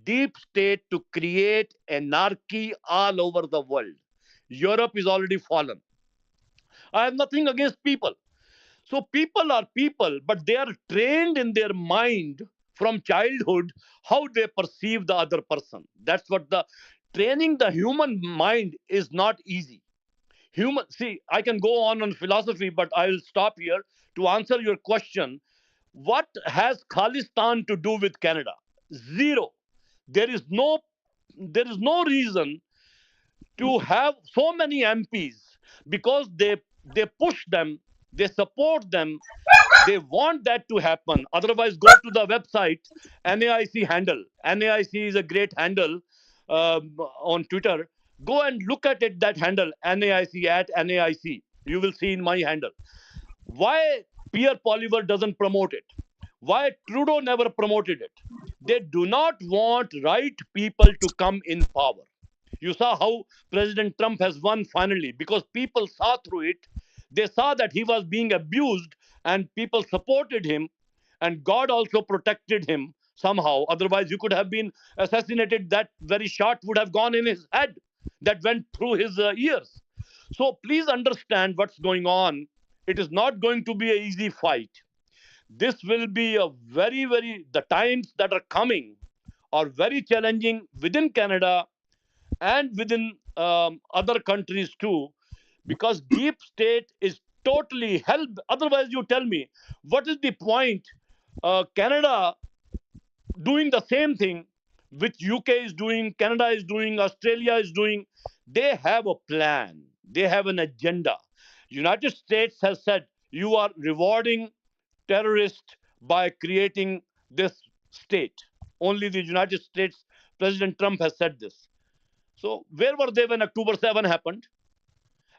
deep state to create anarchy all over the world. Europe is already fallen. I have nothing against people. So people are people, but they are trained in their mind from childhood how they perceive the other person. That's what the training the human mind is not easy. Human, see, I can go on philosophy, but I will stop here to answer your question. What has Khalistan to do with Canada? Zero. There is no there is no reason to have so many MPs because they push them, they support them, they want that to happen. Otherwise, go to the website NAIC handle. NAIC is a great handle on Twitter. Go and look at it. That handle NAIC at NAIC. You will see in my handle. Why Pierre Poliver doesn't promote it? Why Trudeau never promoted it? They do not want right people to come in power. You saw how President Trump has won finally because people saw through it. They saw that he was being abused and people supported him, and God also protected him somehow. Otherwise, you could have been assassinated. That very shot would have gone in his head that went through his ears. So please understand what's going on. It is not going to be an easy fight. This will be a the times that are coming are very challenging within Canada and within other countries too, because deep state is totally hell. Otherwise, you tell me, what is the point? Canada doing the same thing which UK is doing, Canada is doing, Australia is doing. They have a plan. They have an agenda. United States has said you are rewarding terrorists by creating this state. Only the United States President Trump has said this. So where were they when October 7 happened?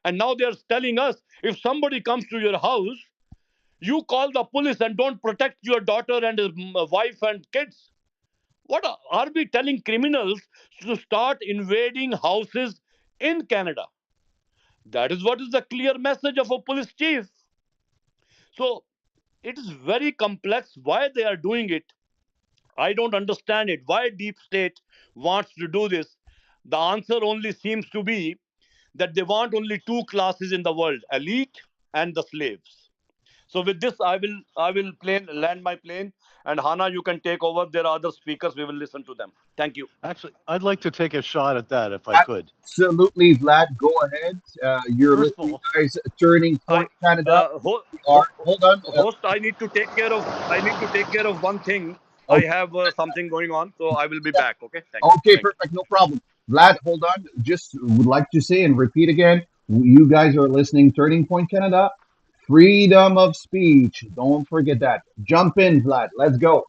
And now they are telling us if somebody comes to your house, you call the police and don't protect your daughter and his wife and kids. What are we telling criminals to start invading houses in Canada? That is what is the clear message of a police chief. So it is very complex why they are doing it. I don't understand it. Why deep state wants to do this? The answer only seems to be that they want only two classes in the world: elite and the slaves. So with this, I will land my plane, and Hana, you can take over. There are other speakers. We will listen to them. Thank you. Actually, I'd like to take a shot at that if I could. Absolutely, Vlad. Go ahead. You're First of listening, all, guys. Turning I Point Canada. We are. Hold on. host. I need to take care of one thing. I Okay. have something going on, so I will be back. Okay. Thank you. Okay. Thank you. Perfect. No problem. Vlad, hold on. Just would like to say and repeat again. You guys are listening. Turning Point Canada. Freedom of speech. Don't forget that. Jump in, Vlad. Let's go.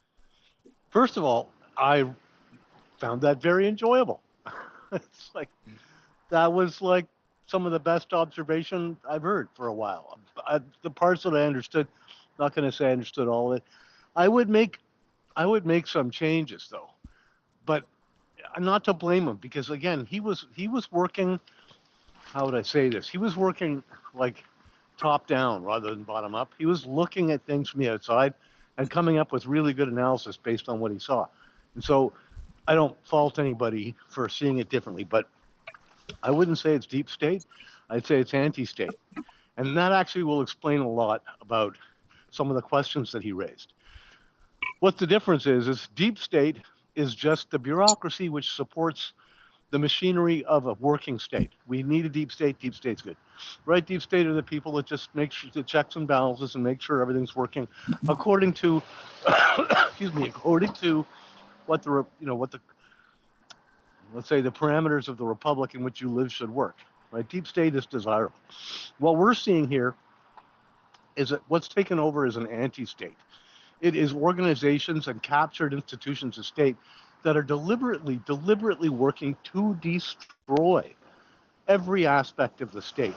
first of all, I found that very enjoyable. It's like that was like some of the best observation I've heard for a while. The parts that I understood, not going to say I understood all of it. I would make I would make some changes though, but not to blame him because again he was working. How would I say this? He was working like top down rather than bottom up. He was looking at things from the outside and coming up with really good analysis based on what he saw. And so I don't fault anybody for seeing it differently, but I wouldn't say it's deep state. I'd say it's anti-state. And that actually will explain a lot about some of the questions that he raised. What the difference is deep state is just the bureaucracy which supports the machinery of a working state. We need a deep state. Deep state's good, right? Deep state are the people that just make sure the checks and balances and make sure everything's working according to, excuse me, according to what the what the let's say the parameters of the republic in which you live should work. Right? Deep state is desirable. What we're seeing here is that what's taken over is an anti-state. It is organizations and captured institutions of state that are deliberately working to destroy every aspect of the state.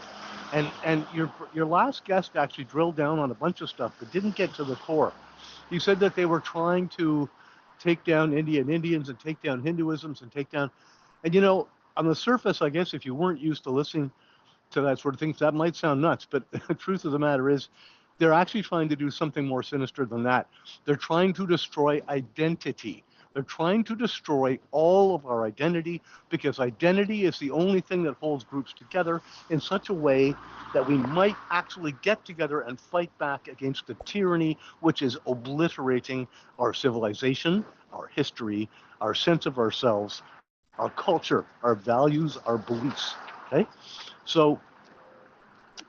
And your last guest actually drilled down on a bunch of stuff, but didn't get to the core. He said that they were trying to take down Indians and take down Hinduisms and take down, and on the surface, I guess if you weren't used to listening to that sort of thing, that might sound nuts. But the truth of the matter is, they're actually trying to do something more sinister than that. They're trying to destroy identity. They're trying to destroy all of our identity because identity is the only thing that holds groups together in such a way that we might actually get together and fight back against the tyranny which is obliterating our civilization, our history, our sense of ourselves, our culture, our values, our beliefs. Okay? So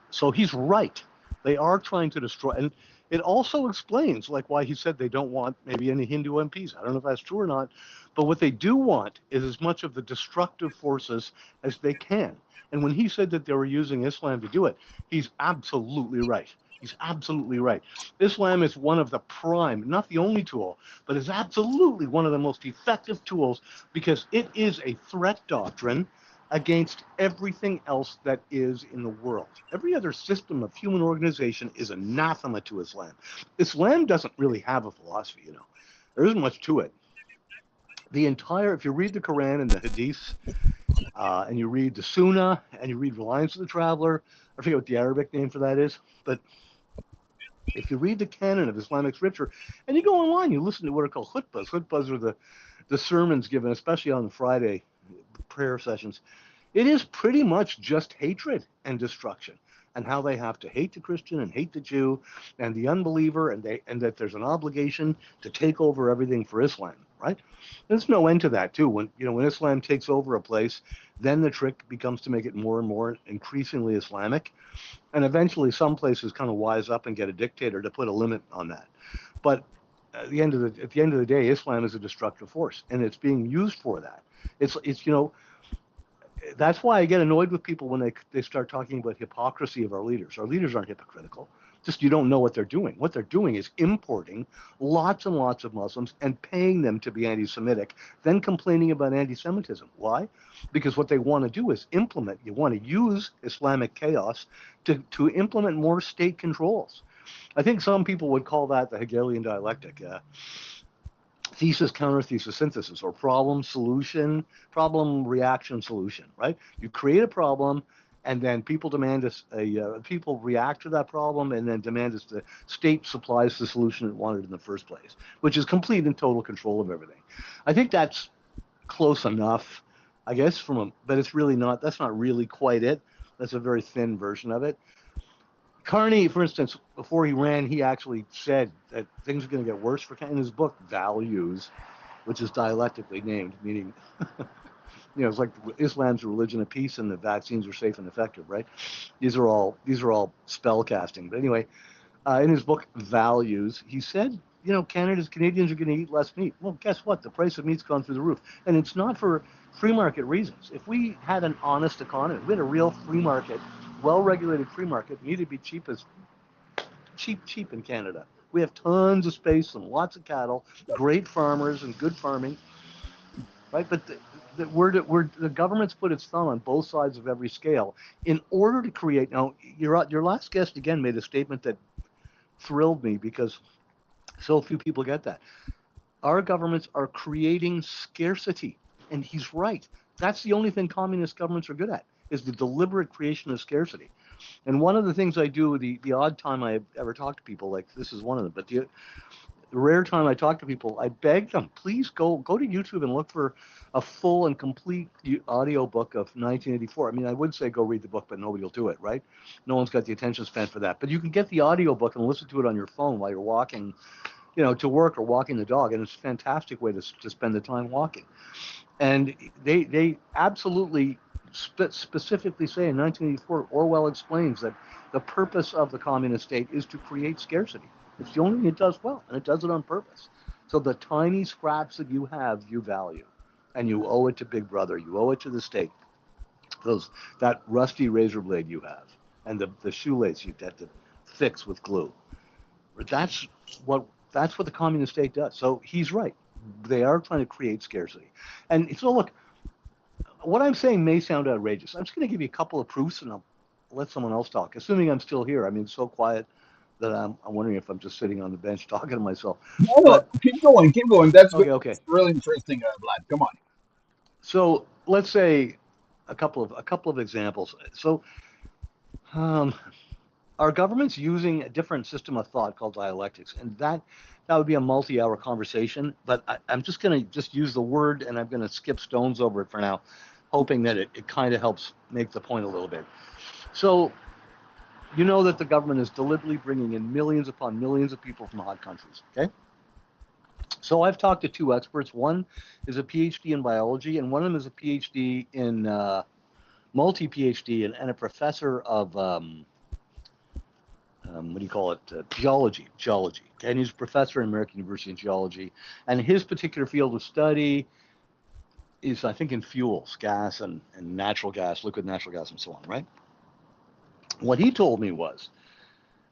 so he's right. They are trying to destroy, and it also explains like why he said they don't want maybe any Hindu MPs. I don't know if that's true or not, but what they do want is as much of the destructive forces as they can. And when he said that they were using Islam to do it, he's absolutely right. He's absolutely right. Islam is one of the prime, not the only tool, but is absolutely one of the most effective tools because it is a threat doctrine against everything else that is in the world. Every other system of human organization is anathema to Islam. Islam doesn't really have a philosophy, you know. There isn't much to it. If you read the Quran and the Hadiths, and you read the Sunnah, and you read Reliance of the Traveler, I forget what the Arabic name for that is, but if you read the canon of Islamic scripture, and you go online, you listen to what are called khutbahs. Khutbahs are the sermons given, especially on the Friday prayer sessions. It is pretty much just hatred and destruction, and how they have to hate the Christian and hate the Jew and the unbeliever, and that there's an obligation to take over everything for Islam, right? There's no end to that too. When Islam takes over a place, then the trick becomes to make it more and more increasingly Islamic, and eventually some places kind of wise up and get a dictator to put a limit on that. But at the end of the day, Islam is a destructive force, and it's being used for that. It's that's why I get annoyed with people when they start talking about hypocrisy of our leaders. Our leaders aren't hypocritical. Just you don't know what they're doing. What they're doing is importing lots and lots of Muslims and paying them to be anti-Semitic, then complaining about anti-Semitism. Why? Because what they want to do is you want to use Islamic chaos to implement more state controls. I think some people would call that the Hegelian dialectic. Thesis, counter-thesis, synthesis, or problem, reaction, solution, right? You create a problem, and then people people react to that problem, and then demand that the state supplies the solution it wanted in the first place, which is complete and total control of everything. I think that's close enough, I guess, but it's really not. That's not really quite it. That's a very thin version of it. Carney, for instance, before he ran, he actually said that things are going to get worse for Canada. In his book, Values, which is dialectically named, meaning, it's like Islam's a religion of peace and the vaccines are safe and effective, right? These are all spell casting. But anyway, in his book, Values, he said, Canadians are going to eat less meat. Well, guess what? The price of meat's gone through the roof. And it's not for free market reasons. If we had an honest economy, we had a real free market, well-regulated free market, meat would be cheap in Canada. We have tons of space and lots of cattle, great farmers and good farming, right? But the government's put its thumb on both sides of every scale in order to create. Now, your last guest again made a statement that thrilled me because so few people get that. Our governments are creating scarcity, and he's right. That's the only thing communist governments are good at, is the deliberate creation of scarcity. And one of the things I do, the odd time I ever talk to people, like this is one of them, but the rare time I talk to people, I beg them, please go to YouTube and look for a full and complete audio book of 1984. I mean, I would say go read the book, but nobody will do it, right? No one's got the attention span for that. But you can get the audio book and listen to it on your phone while you're walking, to work or walking the dog, and it's a fantastic way to spend the time walking. And they absolutely specifically say in 1984, Orwell explains that the purpose of the communist state is to create scarcity. It's the only thing it does well, and it does it on purpose. So the tiny scraps that you have, you value, and you owe it to Big Brother. You owe it to the state. That rusty razor blade you have, and the shoelace you had to fix with glue. That's what the communist state does. So he's right. They are trying to create scarcity. And so look, what I'm saying may sound outrageous. I'm just going to give you a couple of proofs, and I'll let someone else talk, assuming I'm still here. I mean, it's so quiet that I'm wondering if I'm just sitting on the bench talking to myself. No, keep going. That's okay. good. Okay. It's really interesting, Vlad. Come on. So let's say a couple of examples. So our government's using a different system of thought called dialectics, and that would be a multi-hour conversation, but I'm just going to just use the word, and I'm going to skip stones over it for now, hoping that it kind of helps make the point a little bit. So you know that the government is deliberately bringing in millions upon millions of people from hot countries, okay? So I've talked to two experts. One is a PhD in biology, and one of them is a PhD in multi-PhD and a professor of what do you call it? Geology. And he's a professor at American University in geology. And his particular field of study is, I think, in fuels, gas and natural gas, liquid natural gas, and so on, right? What he told me was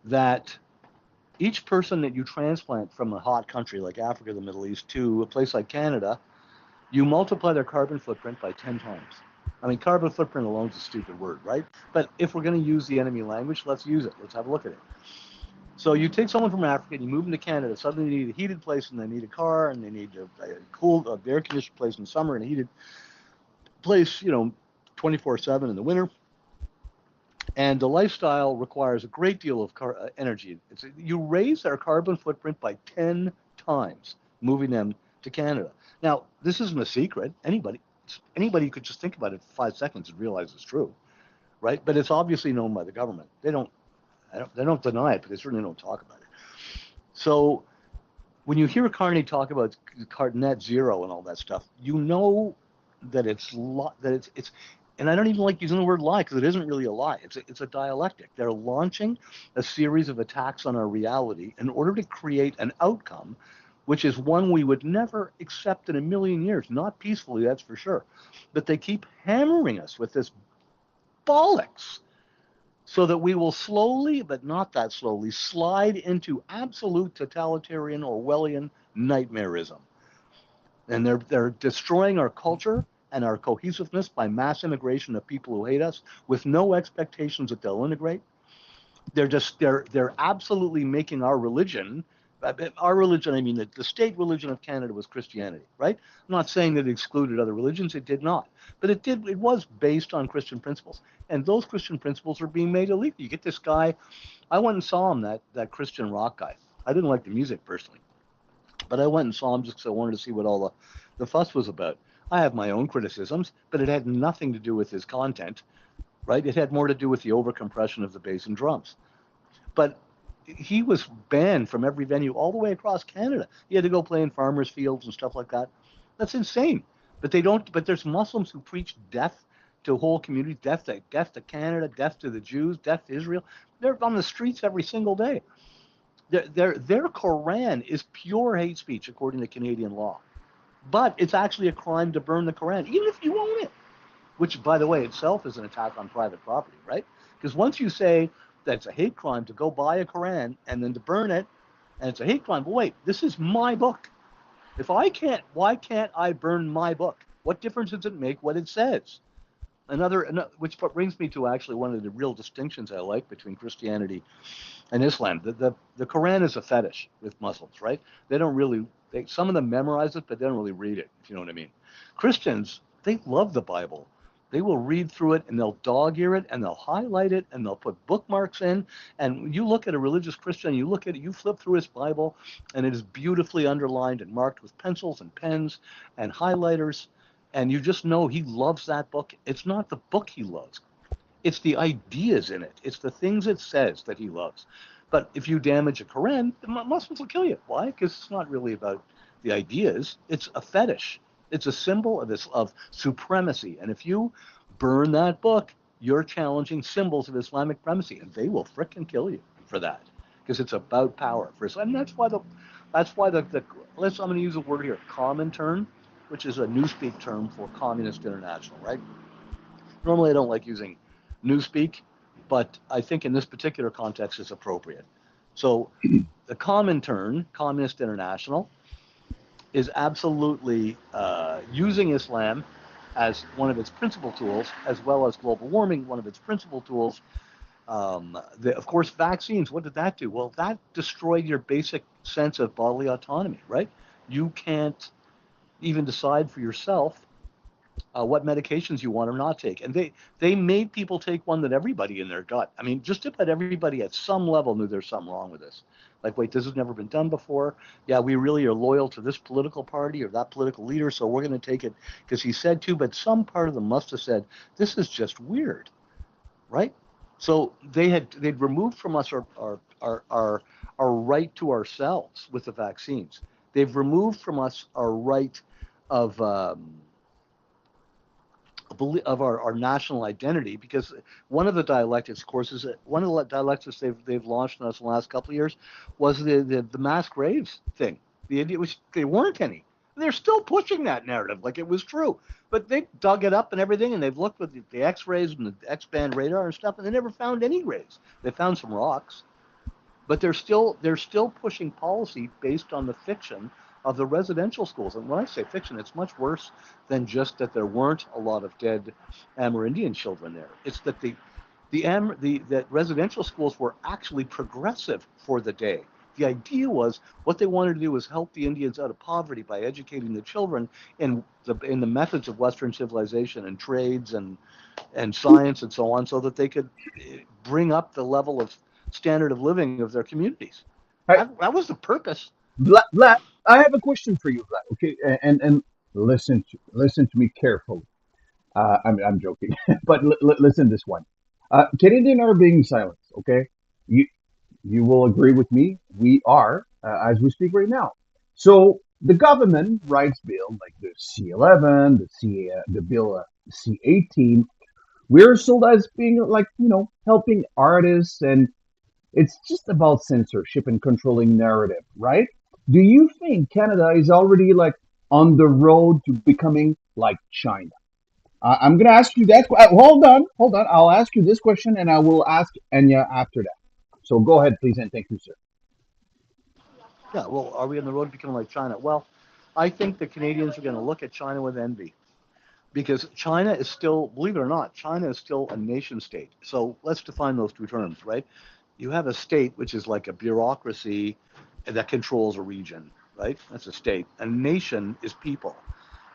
that each person that you transplant from a hot country like Africa, the Middle East, to a place like Canada, you multiply their carbon footprint by 10 times. I mean, carbon footprint alone is a stupid word, right? But if we're going to use the enemy language, let's use it. Let's have a look at it. So you take someone from Africa and you move them to Canada. Suddenly they need a heated place and they need a car and they need a cool, air-conditioned place in the summer and a heated place, 24/7 in the winter. And the lifestyle requires a great deal of energy. You raise their carbon footprint by 10 times moving them to Canada. Now, this isn't a secret. Anybody could just think about it for 5 seconds and realize it's true, right? But it's obviously known by the government. They don't deny it, but they certainly don't talk about it. So when you hear Carney talk about net zero and all that stuff, you know that it's and I don't even like using the word lie because it isn't really a lie. It's a dialectic. They're launching a series of attacks on our reality in order to create an outcome, which is one we would never accept in a million years. Not peacefully, that's for sure. But they keep hammering us with this bollocks so that we will slowly, but not that slowly, slide into absolute totalitarian Orwellian nightmareism. And they're destroying our culture and our cohesiveness by mass immigration of people who hate us with no expectations that they'll integrate. They're absolutely making our religion, I mean the state religion of Canada was Christianity, right? I'm not saying that it excluded other religions, it did not. But it was based on Christian principles. And those Christian principles are being made illegal. You get this guy, I went and saw him, that Christian rock guy. I didn't like the music personally, but I went and saw him just because I wanted to see what all the fuss was about. I have my own criticisms, but it had nothing to do with his content, right? It had more to do with the overcompression of the bass and drums. But he was banned from every venue all the way across Canada. He had to go play in farmers' fields and stuff like that. That's insane. But there's Muslims who preach death to whole communities, death to Canada, death to the Jews, death to Israel. They're on the streets every single day. Their Quran is pure hate speech according to Canadian law. But it's actually a crime to burn the Quran, even if you own it, which, by the way, itself is an attack on private property, right? Because once you say that it's a hate crime to go buy a Quran and then to burn it, and it's a hate crime, well, wait, this is my book. If I can't, why can't I burn my book? What difference does it make what it says? Which brings me to actually one of the real distinctions I like between Christianity and Islam. The Quran is a fetish with Muslims, right? They don't really, some of them memorize it, but they don't really read it, if you know what I mean. Christians, they love the Bible. They will read through it and they'll dog-ear it and they'll highlight it and they'll put bookmarks in. And you look at a religious Christian, you look at it, you flip through his Bible and it is beautifully underlined and marked with pencils and pens and highlighters. And you just know he loves that book. It's not the book he loves. It's the ideas in it. It's the things it says that he loves. But if you damage a Quran, the Muslims will kill you. Why? Because it's not really about the ideas. It's a fetish. It's a symbol of supremacy. And if you burn that book, you're challenging symbols of Islamic supremacy. And they will frickin' kill you for that. Because it's about power. And that's why I'm going to use a word here, Comintern, which is a newspeak term for Communist International, right? Normally I don't like using newspeak, but I think in this particular context it's appropriate. So the Comintern, Communist International, is absolutely using Islam as one of its principal tools, as well as global warming, one of its principal tools. Of course, vaccines, what did that do? Well, that destroyed your basic sense of bodily autonomy, right? You can't even decide for yourself what medications you want or not take. And they made people take one that everybody in their gut. I mean, just about everybody at some level knew there's something wrong with this. Like, wait, this has never been done before. Yeah, we really are loyal to this political party or that political leader, so we're going to take it because he said to. But some part of them must have said, this is just weird, right? So they'd removed from us our right to ourselves with the vaccines. They've removed from us our right of our national identity, because one of the dialectics courses, one of the dialectics they've launched in us in the last couple of years was the mass graves thing. The idea was they weren't any. They're still pushing that narrative like it was true, but they dug it up and everything, and they've looked with the X-rays and the X-band radar and stuff, and they never found any graves. They found some rocks, but they're still pushing policy based on the fiction of the residential schools. And when I say fiction, it's much worse than just that there weren't a lot of dead Amerindian children there. It's that that residential schools were actually progressive for the day. The idea was what they wanted to do was help the Indians out of poverty by educating the children in the methods of Western civilization and trades and science and so on, so that they could bring up the level of standard of living of their communities. Hey, That was the purpose. Vlad, I have a question for you, Vlad. Okay, and listen to me carefully. I'm joking, but listen this one. Canadian are being silenced. Okay, you you will agree with me. We are as we speak right now. So the government writes bill like the C11, the bill C18. We're sold as being like helping artists, and it's just about censorship and controlling narrative, right? Do you think Canada is already like on the road to becoming like China? I'm gonna ask you that. Hold on, hold on. I'll ask you this question, and I will ask Enya after that. So go ahead, please, and thank you, sir. Yeah, well, are we on the road to becoming like China? Well, I think the Canadians are going to look at China with envy, because China is still, believe it or not, China is still a nation state. So let's define those two terms, right? You have a state, which is like a bureaucracy that controls a region, right? That's a state. A nation is people.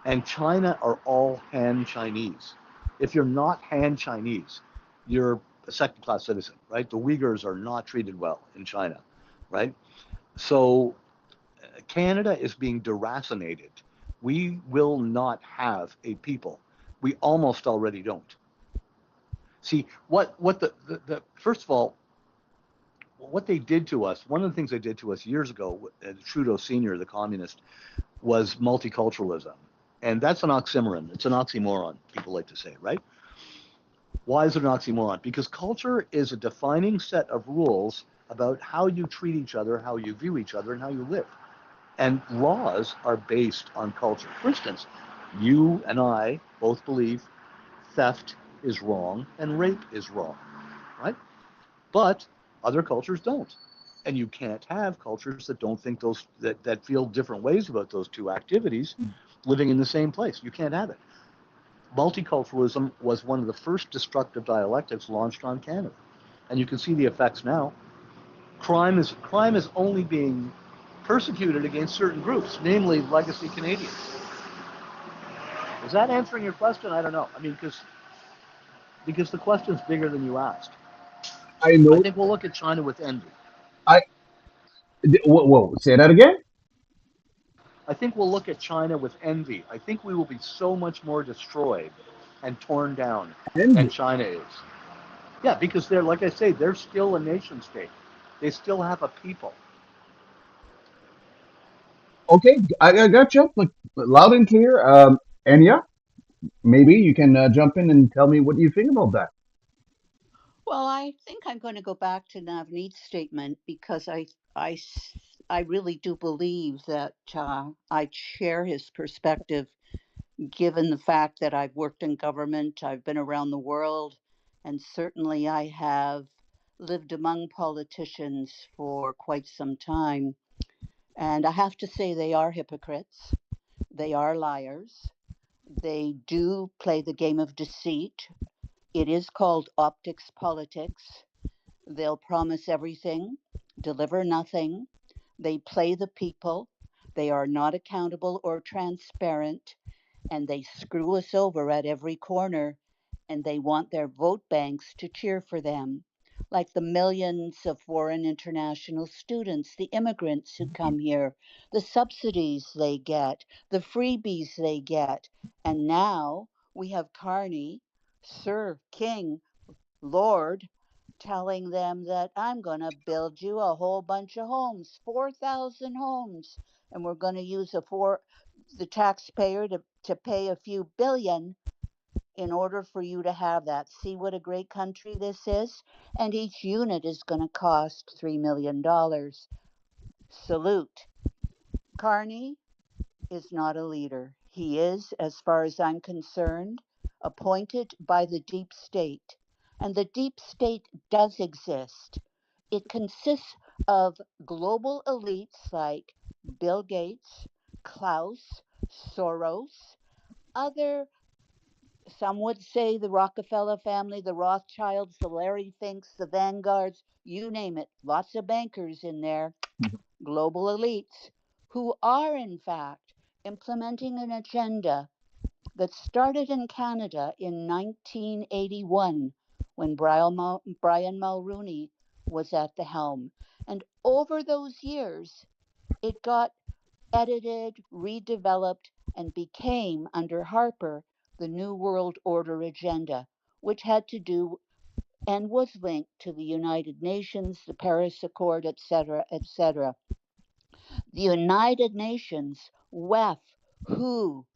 And China are all Han Chinese. If you're not Han Chinese, you're a second class citizen, right? The Uyghurs are not treated well in China, right? So Canada is being deracinated. We will not have a people. We almost already don't. See, what the first of all, what they did to us, one of the things they did to us years ago, Trudeau Sr., the communist, was multiculturalism. And that's an oxymoron. It's an oxymoron, people like to say, right? Why is it an oxymoron? Because culture is a defining set of rules about how you treat each other, how you view each other, and how you live. And laws are based on culture. For instance, you and I both believe theft is wrong and rape is wrong, right? But other cultures don't. And you can't have cultures that don't think that feel different ways about those two activities living in the same place. You can't have it. Multiculturalism was one of the first destructive dialectics launched on Canada. And you can see the effects now. Crime is only being persecuted against certain groups, namely legacy Canadians. Is that answering your question? I don't know. I mean, because the question's bigger than you asked. I I know. think we'll look at China with envy. I whoa, say that again. I think we'll look at China with envy. I think we will be so much more destroyed and torn down than Envy. China is. Yeah, because they're, like I say, they're still a nation state. They still have a people. Okay, I got you. Like loud and clear. Enya, maybe you can jump in and tell me what you think about that. Well, I think I'm going to go back to Navneet's statement because I really do believe that I share his perspective, given the fact that I've worked in government, I've been around the world, and certainly I have lived among politicians for quite some time. And I have to say, they are hypocrites, they are liars, they do play the game of deceit. It is called optics politics. They'll promise everything, deliver nothing. They play the people. They are not accountable or transparent. and they screw us over at every corner, and they want their vote banks to cheer for them. Like the millions of foreign international students, the immigrants who come here, the subsidies they get, the freebies they get. And now we have Carney, Sir King, Lord, telling them that I'm going to build you a whole bunch of homes, 4,000 homes, and we're going to use the taxpayer to pay a few billion in order for you to have that. See what a great country this is? And each unit is going to cost $3 million. Salute. Carney is not a leader. He is, as far as I'm concerned, appointed by the deep state. And the deep state does exist. It consists of global elites like Bill Gates, Klaus, Soros, other, some would say the Rockefeller family, the Rothschilds, the Larry Finks, the Vanguards, you name it, lots of bankers in there, global elites, who are in fact implementing an agenda that started in Canada in 1981 when Brian Mulroney was at the helm. And over those years, it got edited, redeveloped, and became, under Harper, the New World Order agenda, which had to do and was linked to the United Nations, the Paris Accord, etc., etc. The United Nations, WEF, WHO,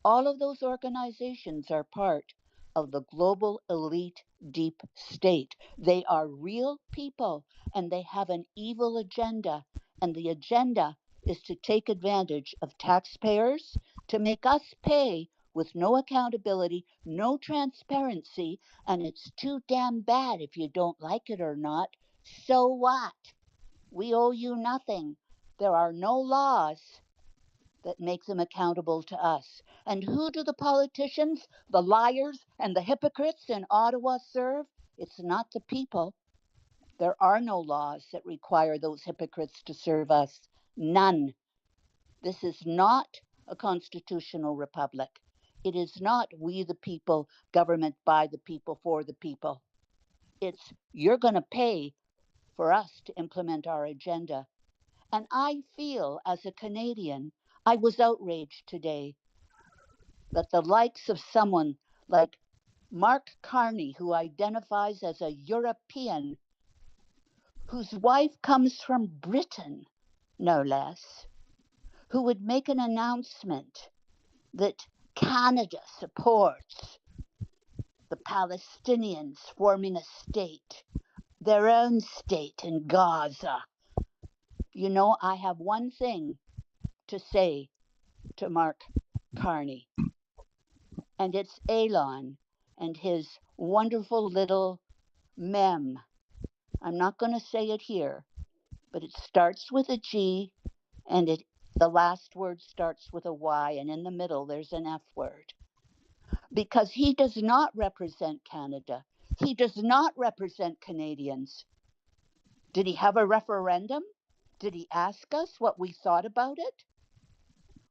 all of those organizations are part of the global elite deep state. They are real people and they have an evil agenda. And the agenda is to take advantage of taxpayers, to make us pay with no accountability, no transparency, and it's too damn bad if you don't like it or not. So what? We owe you nothing. There are no laws that make them accountable to us. And who do the politicians, the liars, and the hypocrites in Ottawa serve? It's not the people. There are no laws that require those hypocrites to serve us. None. This is not a constitutional republic. It is not we the people, government by the people, for the people. It's you're going to pay for us to implement our agenda. And I feel, as a Canadian, I was outraged today that the likes of someone like Mark Carney, who identifies as a European, whose wife comes from Britain, no less, who would make an announcement that Canada supports the Palestinians forming a state, their own state in Gaza. You know, I have one thing to say to Mark Carney, and it's Elon and his wonderful little mem. I'm not going to say it here, but it starts with a G and the last word starts with a Y, and in the middle there's an F word. Because he does not represent Canada. He does not represent Canadians. Did he have a referendum? Did he ask us what we thought about it?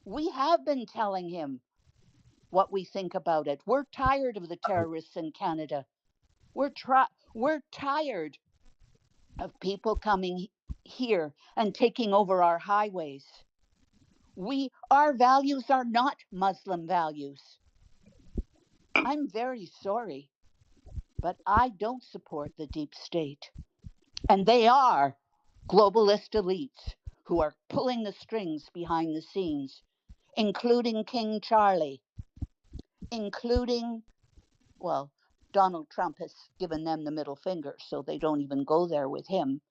We have been telling him what we think about it. We're tired of the terrorists in Canada. We're tired of people coming here and taking over our highways. Our values are not Muslim values. I'm very sorry, but I don't support the deep state. And they are globalist elites who are pulling the strings behind the scenes, including King Charlie, including, well, Donald Trump has given them the middle finger, so they don't even go there with him.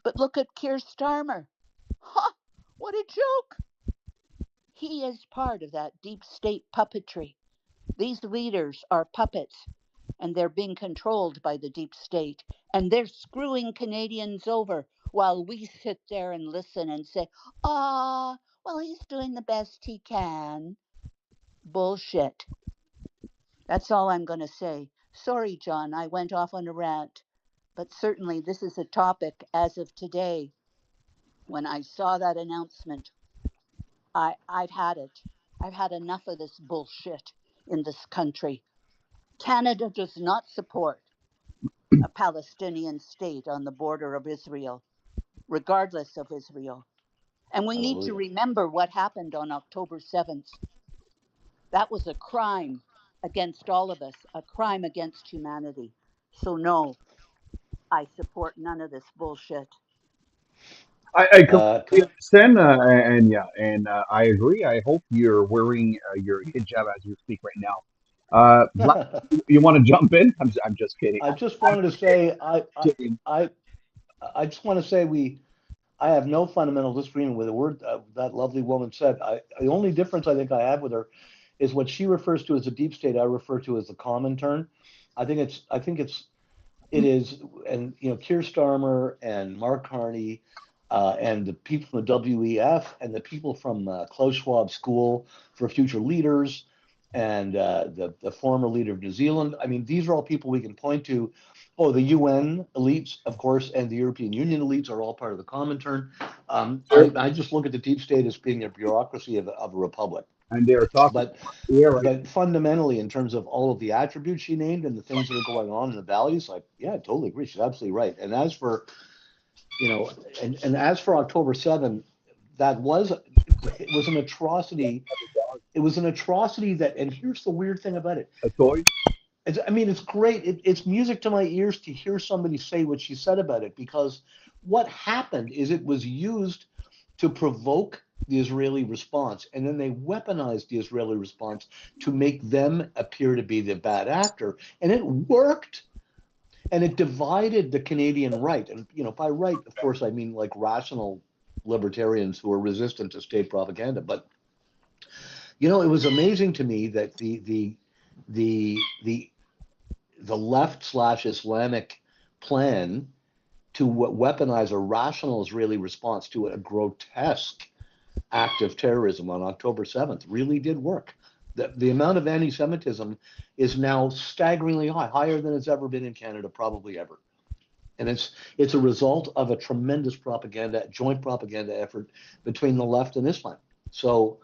But look at Keir Starmer. Ha! What a joke! He is part of that deep state puppetry. These leaders are puppets, and they're being controlled by the deep state, and they're screwing Canadians over while we sit there and listen and say, well, he's doing the best he can. Bullshit. That's all I'm going to say. Sorry, John, I went off on a rant, but certainly this is a topic as of today. When I saw that announcement, I've had it. I've had enough of this bullshit in this country. Canada does not support a Palestinian state on the border of Israel, regardless of Israel. And we need to Hallelujah. remember what happened on October 7th. That was a crime against all of us, a crime against humanity. So, no, I support none of this bullshit. I Uh, completely understand, and yeah, and I agree. I hope you're wearing your hijab as you speak right now. Vlad, you want to jump in? I'm just kidding. I just I'm wanted to say, kidding. I, I just want to say I have no fundamental disagreement with a word that lovely woman said. The only difference I think I have with her is what she refers to as the deep state. I refer to as the Comintern. It is, and Keir Starmer and Mark Carney, and the people from the WEF and the people from Klaus Schwab School for Future Leaders, and the former leader of New Zealand. I mean, these are all people we can point to. Oh, the UN elites, of course, and the European Union elites are all part of the Comintern. I just look at the deep state as being a bureaucracy of a republic. And they're talking. But Yeah, right. but fundamentally, in terms of all of the attributes she named and the things that are going on in the values, like, yeah, I totally agree. She's absolutely right. And as for, and as for October 7th, it was an atrocity. It was an atrocity that, and here's the weird thing about it. A toy. I mean, it's great. It's music to my ears to hear somebody say what she said about it, because what happened is it was used to provoke the Israeli response, and then they weaponized the Israeli response to make them appear to be the bad actor, and it worked. And it divided the Canadian right, and by right, of course, I mean like rational libertarians who are resistant to state propaganda. But it was amazing to me that the the the left slash Islamic plan to weaponize a rational Israeli response to a grotesque act of terrorism on October 7th really did work. The amount of anti Semitism is now staggeringly high, higher than it's ever been in Canada, probably ever. And it's a result of a tremendous joint propaganda effort between the left and Islam. So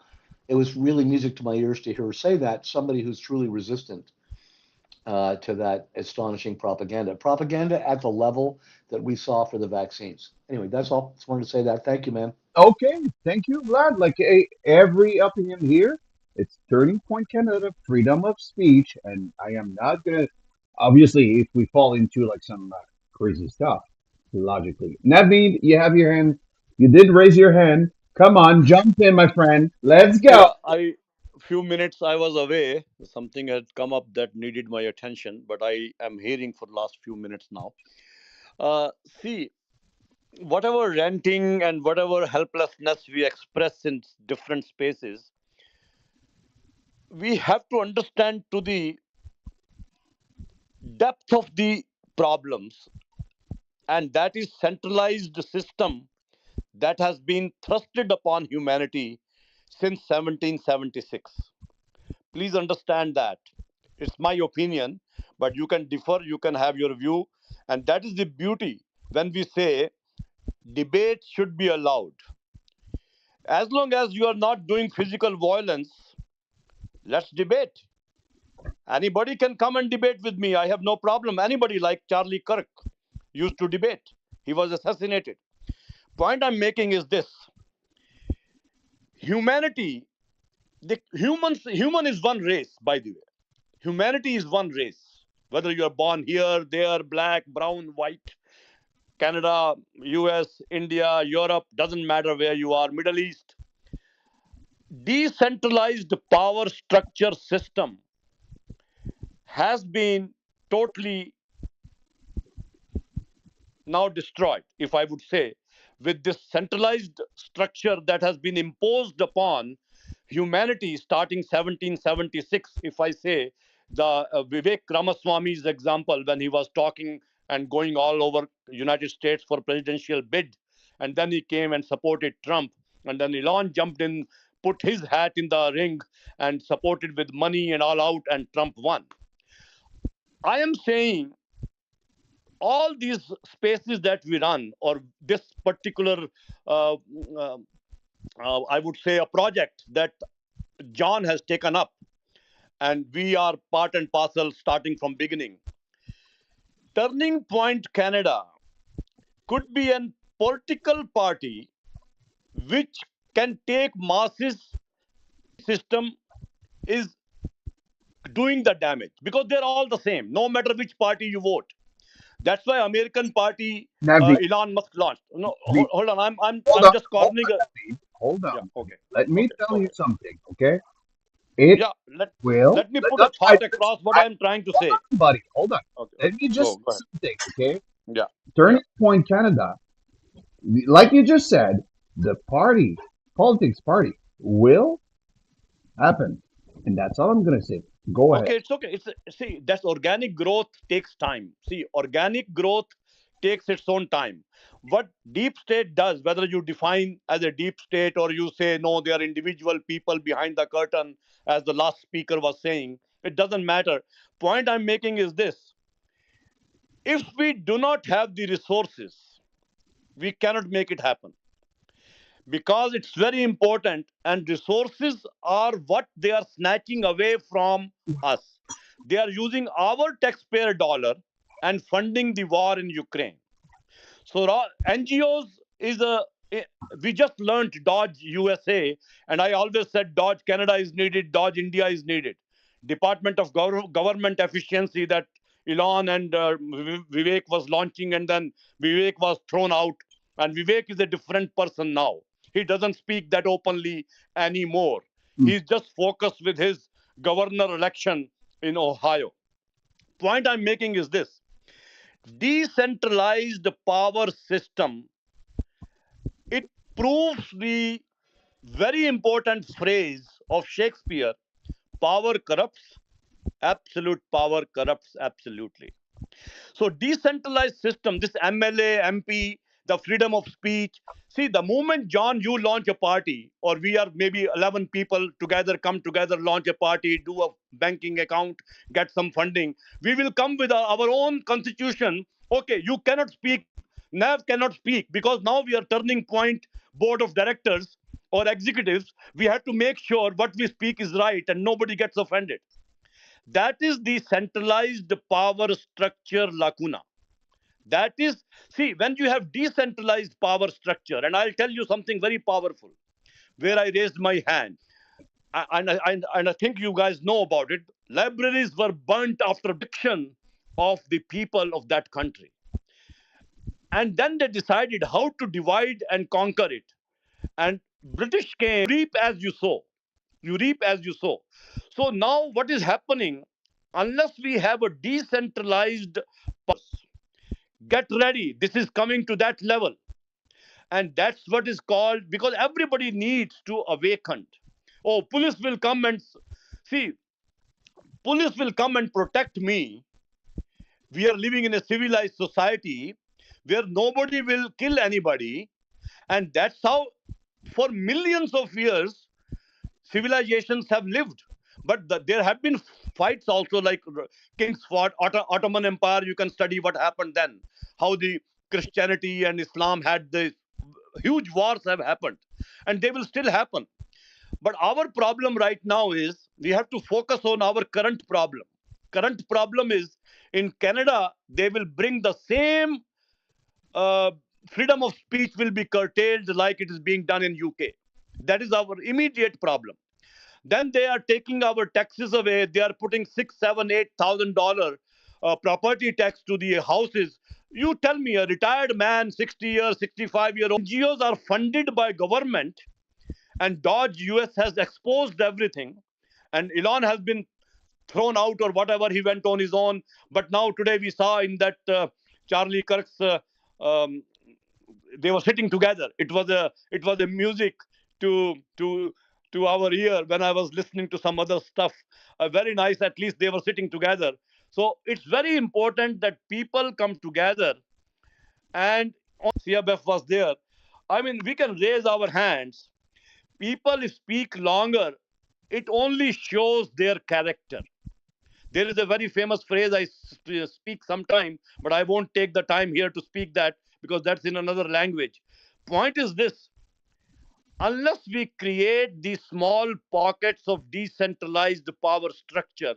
it was really music to my ears to hear her say that, somebody who's truly resistant to that astonishing propaganda at the level that we saw for the vaccines. Anyway, that's all. Just wanted to say that. Thank you, man. Okay, thank you, Vlad. Like every opinion here, it's Turning Point Canada, freedom of speech, and I am not gonna. Obviously, if we fall into like some crazy stuff, logically. Navneet, you have your hand. You did raise your hand. Come on, jump in, my friend. Let's go. Yeah, I few minutes I was away. Something had come up that needed my attention, but I am hearing for last few minutes now. See, whatever ranting and whatever helplessness we express in different spaces, we have to understand to the depth of the problems, and that is centralized system that has been thrusted upon humanity since 1776. Please understand that. It's my opinion, but you can differ, you can have your view, and that is the beauty when we say debate should be allowed. As long as you are not doing physical violence, let's debate. Anybody can come and debate with me. I have no problem. Anybody, like Charlie Kirk used to debate. He was assassinated. Point I'm making is this: humanity, human is one race, by the way. Humanity is one race. Whether you are born here, there, black, brown, white, Canada, US, India, Europe, doesn't matter where you are, Middle East. Decentralized power structure system has been totally now destroyed, if I would say, with this centralized structure that has been imposed upon humanity starting 1776. If I say the Vivek Ramaswamy's example, when he was talking and going all over United States for presidential bid, and then he came and supported Trump, and then Elon jumped in, put his hat in the ring, and supported with money and all out, and Trump won. I am saying all these spaces that we run, or this particular uh, uh, I would say a project that John has taken up, and we are part and parcel starting from beginning. Turning Point Canada could be a political party which can take masses system is doing the damage because they're all the same, no matter which party you vote. That's why American party Navdeep, Elon Musk launched. No, Deep, hold on. hold I'm on, just hold cornering. on, Navdeep, hold Yeah. on. Okay. Let me Okay. tell you Okay. something, okay? It Yeah. will. Let me put a I thought just, across what I'm trying to hold say. on, buddy, hold on. Okay. Let me Go. just Go say ahead. something, okay? Yeah. Yeah. Turning Point Canada, like you just said, the party, politics party, will happen. And that's all I'm going to say. Go ahead. Okay, it's okay. See, that's organic growth takes time. See, organic growth takes its own time. What deep state does, whether you define as a deep state or you say no, they are individual people behind the curtain, as the last speaker was saying, it doesn't matter. Point I'm making is this: if we do not have the resources, we cannot make it happen because it's very important, and resources are what they are snatching away from us. They are using our taxpayer dollar and funding the war in Ukraine. So NGOs is a eh, we just learned Dodge USA, and I always said Dodge Canada is needed, Dodge India is needed. Department of Government Efficiency that Elon and Vivek was launching, and then Vivek was thrown out, and Vivek is a different person now. He doesn't speak that openly anymore. Mm. He's just focused with his governor election in Ohio. Point I'm making is this: decentralized power system, it proves the very important phrase of Shakespeare: power corrupts, absolute power corrupts absolutely. So decentralized system, this MLA, MP, the freedom of speech. See, the moment John, you launch a party, or we are maybe 11 people together, come together, launch a party, do a banking account, get some funding, we will come with our own constitution. Okay, you cannot speak, Nav cannot speak because now we are turning point board of directors or executives. We have to make sure what we speak is right and nobody gets offended. That is the centralized power structure lacuna. That is, see, when you have decentralized power structure, and I'll tell you something very powerful, where I raised my hand, and I think you guys know about it. Libraries were burnt after abduction of the people of that country. And then they decided how to divide and conquer it. And British came, reap as you sow. You reap as you sow. So now what is happening, unless we have a decentralized powers, get ready, this is coming to that level. And that's what is called, because everybody needs to awaken. Oh, police will come and see, police will come and protect me. We are living in a civilized society where nobody will kill anybody. And that's how for millions of years civilizations have lived. But there have been fights also, like kings fought, Ottoman Empire. You can study what happened then, how the Christianity and Islam had the huge wars have happened, and they will still happen. But our problem right now is we have to focus on our current problem. Current problem is in Canada, they will bring the same uh, freedom of speech will be curtailed like it is being done in UK. That is our immediate problem. Then they are taking our taxes away. They are putting six, seven, $8,000 property tax to the houses. You tell me, a retired man, 60 years, 65-year-old, NGOs are funded by government, and Dodge US has exposed everything, and Elon has been thrown out or whatever. He went on his own. But now today we saw in that Charlie Kirk's um, they were sitting together. It was a music to to to our ear when I was listening to some other stuff. Very nice. At least they were sitting together. So it's very important that people come together. And CFF was there. I mean, we can raise our hands. People speak longer. It only shows their character. There is a very famous phrase I speak sometime, but I won't take the time here to speak that because that's in another language. Point is this: Unless we create these small pockets of decentralized power structure,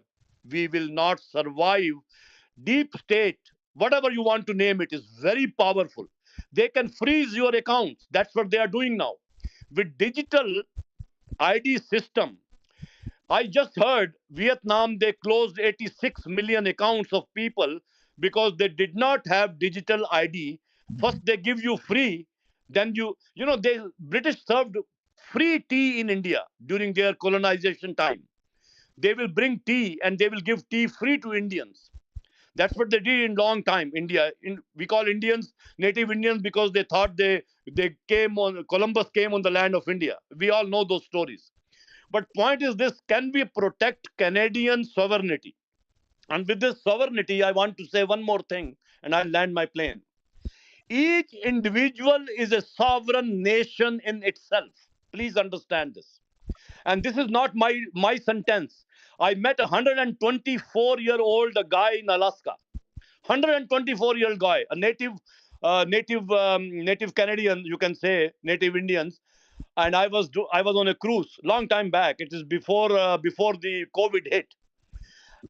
we will not survive. Deep state, whatever you want to name it, is very powerful. They can freeze your accounts. That's what they are doing now. With digital ID system, I just heard Vietnam, they closed 86 million accounts of people because they did not have digital ID. First they give you free, then they British served free tea in India during their colonization time. They will bring tea and they will give tea free to Indians. That's what they did in long time. We call Indians native Indians because they thought they came on Columbus came on the land of India. We all know those stories. But point is this: can we protect Canadian sovereignty? And with this sovereignty, I want to say one more thing, and I'll land my plane. Each individual is a sovereign nation in itself. Please understand this. And this is not my sentence. I met a 124-year-old guy in Alaska. 124-year-old guy, a native Canadian, you can say, native Indians. And I was on a cruise long time back. It is before the COVID hit.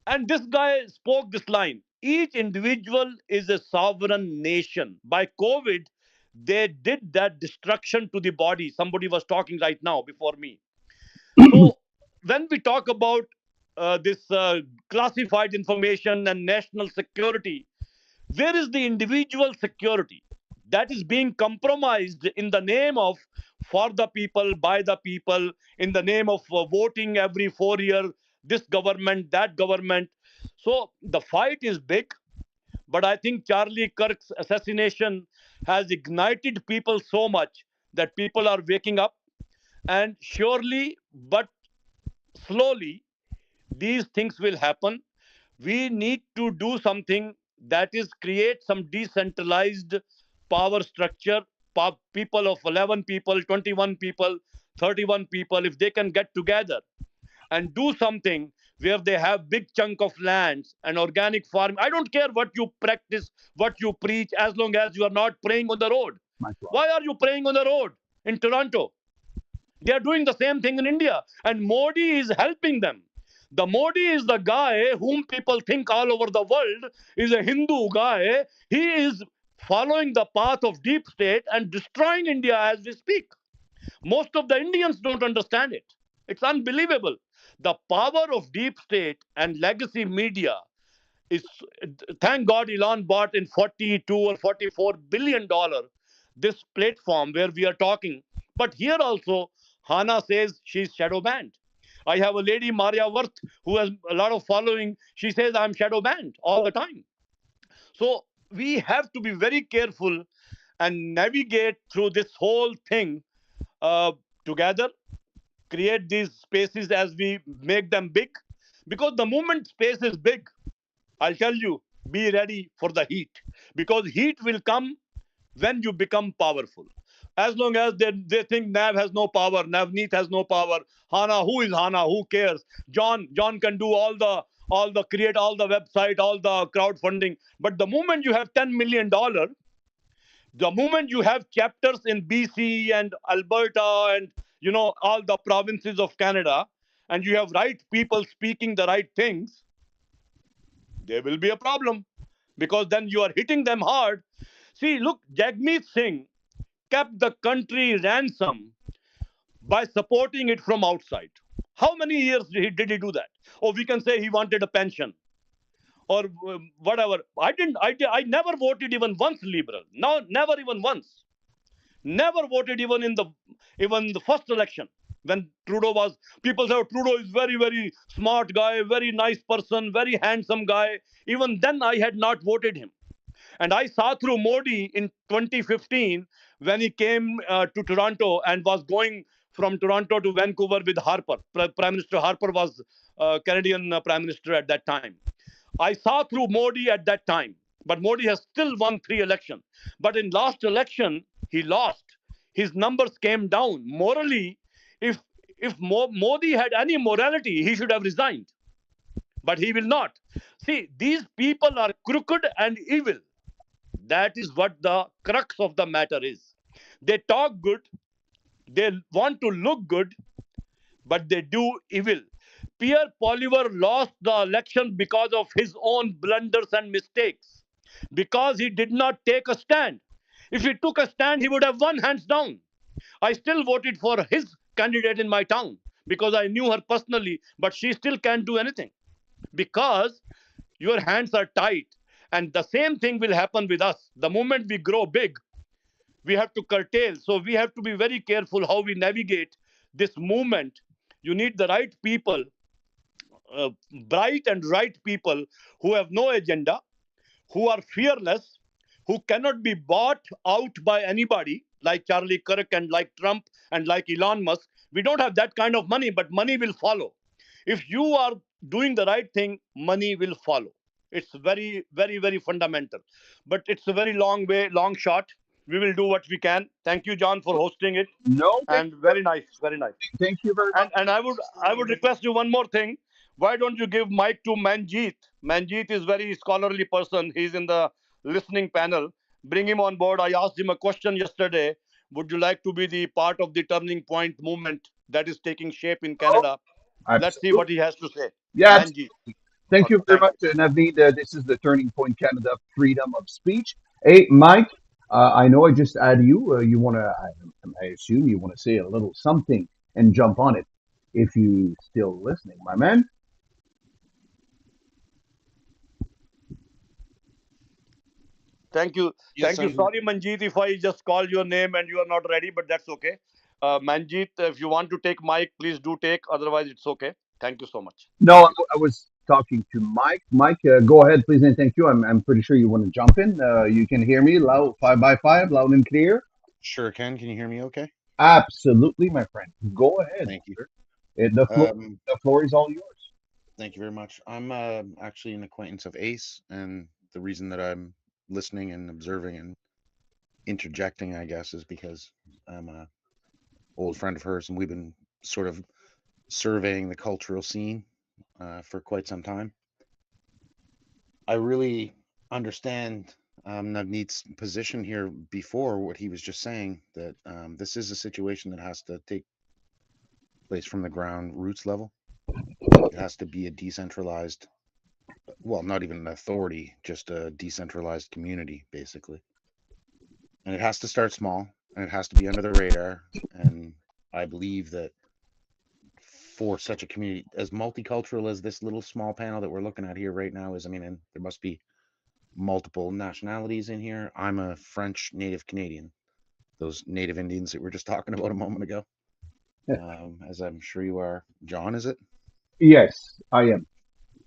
And this guy spoke this line: each individual is a sovereign nation. By COVID, they did that destruction to the body. Somebody was talking right now before me. So when we talk about this classified information and national security, where is the individual security that is being compromised in the name of for the people, by the people, in the name of voting every 4 years, this government, that government? So the fight is big, but I think Charlie Kirk's assassination has ignited people so much that people are waking up, and surely, but slowly, these things will happen. We need to do something, that is create some decentralized power structure. People of 11 people, 21 people, 31 people, if they can get together and do something where they have big chunk of lands and organic farming. I don't care what you practice, what you preach, as long as you are not praying on the road. My God. Why are you praying on the road in Toronto? They are doing the same thing in India, and Modi is helping them. The Modi is the guy whom people think all over the world is a Hindu guy. He is following the path of deep state and destroying India as we speak. Most of the Indians don't understand it. It's unbelievable. The power of deep state and legacy media is, thank God Elon bought in 42 or 44 billion dollar this platform where we are talking. But here also, Hana says she's shadow banned. I have a lady, Maria Worth, who has a lot of following. She says I'm shadow banned all the time. So we have to be very careful and navigate through this whole thing uh, together, create these spaces as we make them big. Because the moment space is big, I'll tell you, be ready for the heat. Because heat will come when you become powerful. As long as they think Nav has no power, Navneet has no power, Hana, who is Hana? Who cares? John can do all the create all the website, all the crowdfunding. But the moment you have $10 million, the moment you have chapters in BC and Alberta and all the provinces of Canada, and you have right people speaking the right things, there will be a problem, because then you are hitting them hard. See, look, Jagmeet Singh kept the country ransom by supporting it from outside. How many years did he do that? Or we can say he wanted a pension or whatever. I never voted even once liberal. No, never even once. Never voted even the first election when Trudeau was. People say, oh, Trudeau is very very smart guy, very nice person, very handsome guy. Even then, I had not voted him. And I saw through Modi in 2015 when he came to Toronto and was going from Toronto to Vancouver with Harper. Prime Minister Harper was Canadian Prime Minister at that time. I saw through Modi at that time. But Modi has still won 3 elections. But in last election, he lost. His numbers came down. Morally, if Modi had any morality, he should have resigned. But he will not. See, these people are crooked and evil. That is what the crux of the matter is. They talk good, They want to look good, but they do evil. Pierre Poliver lost the election because of his own blunders and mistakes, because he did not take a stand. If he took a stand, he would have won hands down. I still voted for his candidate in my town because I knew her personally, but she still can't do anything because your hands are tight. And the same thing will happen with us. The moment we grow big, we have to curtail. So we have to be very careful how we navigate this movement. You need the right people, bright and right people who have no agenda, who are fearless, who cannot be bought out by anybody like Charlie Kirk and like Trump and like Elon Musk. We don't have that kind of money, but money will follow. If you are doing the right thing, money will follow. It's very, very, very fundamental. But it's a very long way, long shot. We will do what we can. Thank you, John, for hosting it. No, And very nice, very nice. thank you very much. And I would request you one more thing. Why don't you give mic to Manjeet? Manjeet is very scholarly person. He's in the listening panel. Bring him on board. I asked him a question yesterday. Would you like to be the part of the turning point movement that is taking shape in Canada? Let's see Absolutely. what he has to say. Yeah, Manjeet. thank Okay, you very thank much, Navneet. This is the Turning Point Canada Freedom of Speech. Hey, Mike, I know I just added you. You want to, I assume you want to say a little something and jump on it if you still listening, my man. Thank you. Yes, Thank you. I'm here. Sorry, Manjeet, if I just call your name and you are not ready, but that's okay. Manjeet, if you want to take mic, please do take. Otherwise, it's okay. Thank you so much. No, Thank you. I was talking to Mike. Mike, go ahead, please, and thank you. I'm pretty sure you want to jump in. You can hear me loud, 5 by 5, loud and clear. Sure can you hear me okay? Absolutely, my friend. Go ahead, Thank you. sir. The floor, Um, the floor is all yours. Thank you very much. I'm actually an acquaintance of Ace, and the reason that I'm listening and observing and interjecting, I guess, is because I'm a old friend of hers, and we've been sort of surveying the cultural scene for quite some time. I really understand Navneet's position here before what he was just saying, that this is a situation that has to take place from the ground roots level. It has to be a decentralized, well, not even an authority, just a decentralized community, basically. And it has to start small and it has to be under the radar. And I believe that for such a community as multicultural as this little small panel that we're looking at here right now is, I mean, and there must be multiple nationalities in here. I'm a French native Canadian, those native Indians that we were just talking about a moment ago. As I'm sure you are. John, is it? Yes, I am.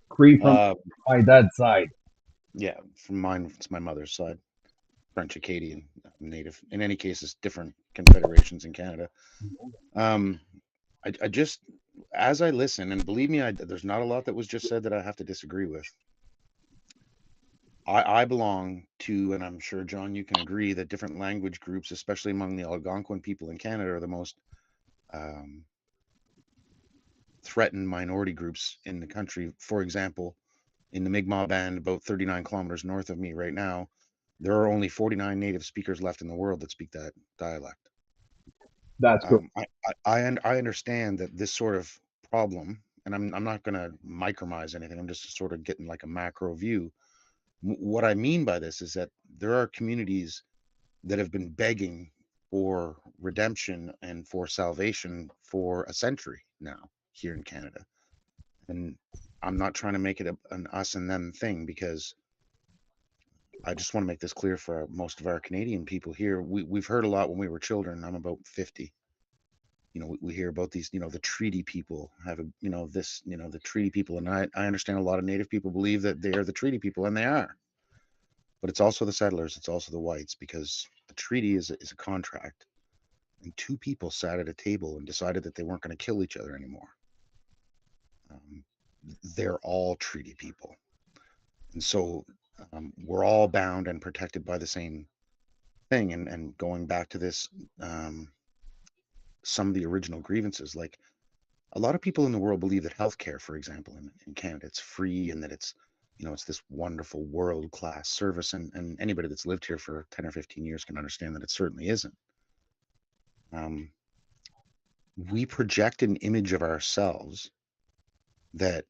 Cree from Uh, my dad's side. yeah, from mine, it's my mother's side. French Acadian, native. In any case, it's different confederations in Canada. Um, I just, as I listen, and believe me, there's not a lot that was just said that I have to disagree with. I belong to, and I'm sure, John, you can agree that different language groups, especially among the Algonquin people in Canada, are the most um, threatened minority groups in the country. For example, in the Mi'kmaq Band, about 39 kilometers north of me right now, there are only 49 native speakers left in the world that speak that dialect. That's good. I understand that this sort of problem, and I'm not going to micromise anything. I'm just sort of getting like a macro view. What I mean by this is that there are communities that have been begging for redemption and for salvation for a century now here in Canada. And I'm not trying to make it an us and them thing, because I just want to make this clear for most of our Canadian people here. We've heard a lot when we were children. I'm about 50. We hear about these, the treaty people have the treaty people. And I understand a lot of Native people believe that they are the treaty people, and they are. But it's also the settlers, it's also the whites, because the treaty is a contract. And two people sat at a table and decided that they weren't going to kill each other anymore. They're all treaty people. And so we're all bound and protected by the same thing. And going back to this, some of the original grievances, like a lot of people in the world believe that healthcare, for example, in Canada, it's free, and that it's this wonderful world-class service. And anybody that's lived here for 10 or 15 years can understand that it certainly isn't. we project an image of ourselves that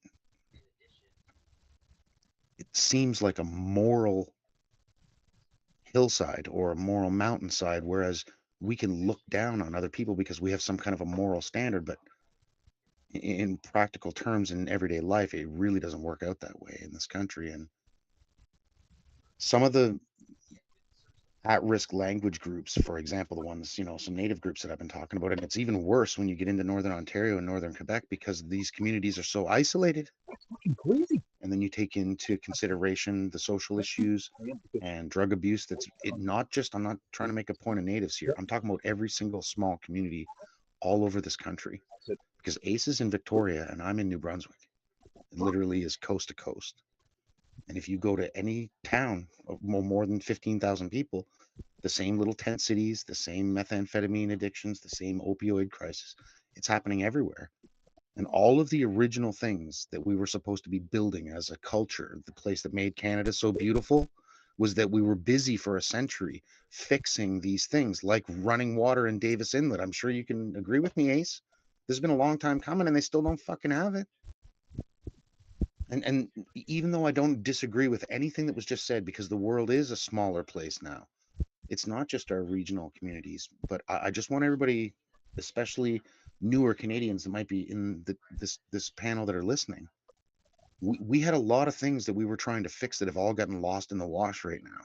it seems like a moral hillside or a moral mountainside, whereas we can look down on other people because we have some kind of a moral standard. But in practical terms, in everyday life, it really doesn't work out that way in this country. And some of the at-risk language groups, for example, the ones, some native groups that I've been talking about, and it's even worse when you get into Northern Ontario and Northern Quebec because these communities are so isolated. That's fucking crazy. And then you take into consideration the social issues and drug abuse. I'm not trying to make a point of natives here. I'm talking about every single small community all over this country. Because Ace is in Victoria and I'm in New Brunswick. It literally is coast to coast. And if you go to any town of more than 15,000 people, the same little tent cities, the same methamphetamine addictions, the same opioid crisis, it's happening everywhere. And all of the original things that we were supposed to be building as a culture, the place that made Canada so beautiful, was that we were busy for a century fixing these things, like running water in Davis Inlet. I'm sure you can agree with me, Ace. This has been a long time coming and they still don't fucking have it. And even though I don't disagree with anything that was just said, because the world is a smaller place now, it's not just our regional communities, but I just want everybody, especially newer Canadians that might be in this panel that are listening, we had a lot of things that we were trying to fix that have all gotten lost in the wash right now.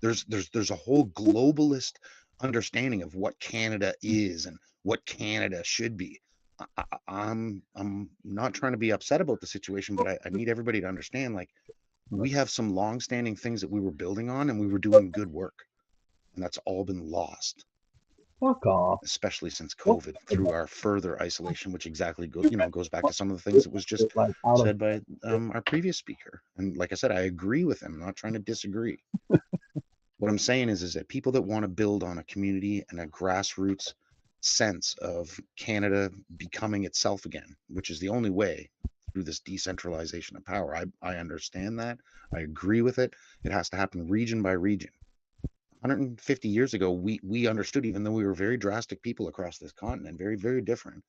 There's a whole globalist understanding of what Canada is and what Canada should be. I'm not trying to be upset about the situation, but I need everybody to understand, like, we have some long-standing things that we were building on and we were doing good work, and that's all been lost. Fuck off. Especially since COVID, through our further isolation, which exactly goes back to some of the things that was just said by our previous speaker. And like I said, I agree with him. I'm not trying to disagree. What I'm saying is that people that want to build on a community and a grassroots sense of Canada becoming itself again, which is the only way through this decentralization of power. I understand that. I agree with it. It has to happen region by region. 150 years ago, we understood, even though we were very drastic people across this continent, very, very different,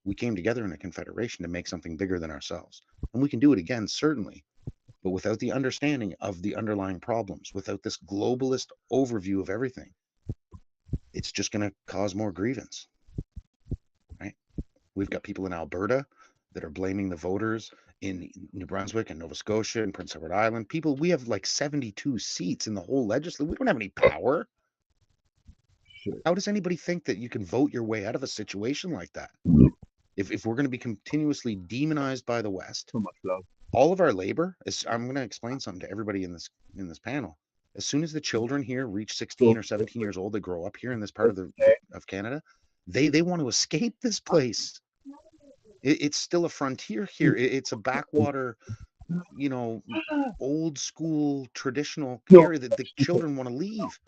we came together in a confederation to make something bigger than ourselves. And we can do it again, certainly, but without the understanding of the underlying problems, without this globalist overview of everything, it's just going to cause more grievance, right? We've got people in Alberta that are blaming the voters in New Brunswick and Nova Scotia and Prince Edward Island. We have like 72 seats in the whole legislature. We don't have any power. How does anybody think that you can vote your way out of a situation like that? If we're going to be continuously demonized by the West, So much love. all of our labor I'm going to explain something to everybody in this panel. As soon as the children here reach 16 or 17 years old, they grow up here in this part of Canada, they want to escape this place. It's still a frontier here. It's a backwater, old school traditional area that the children want to leave.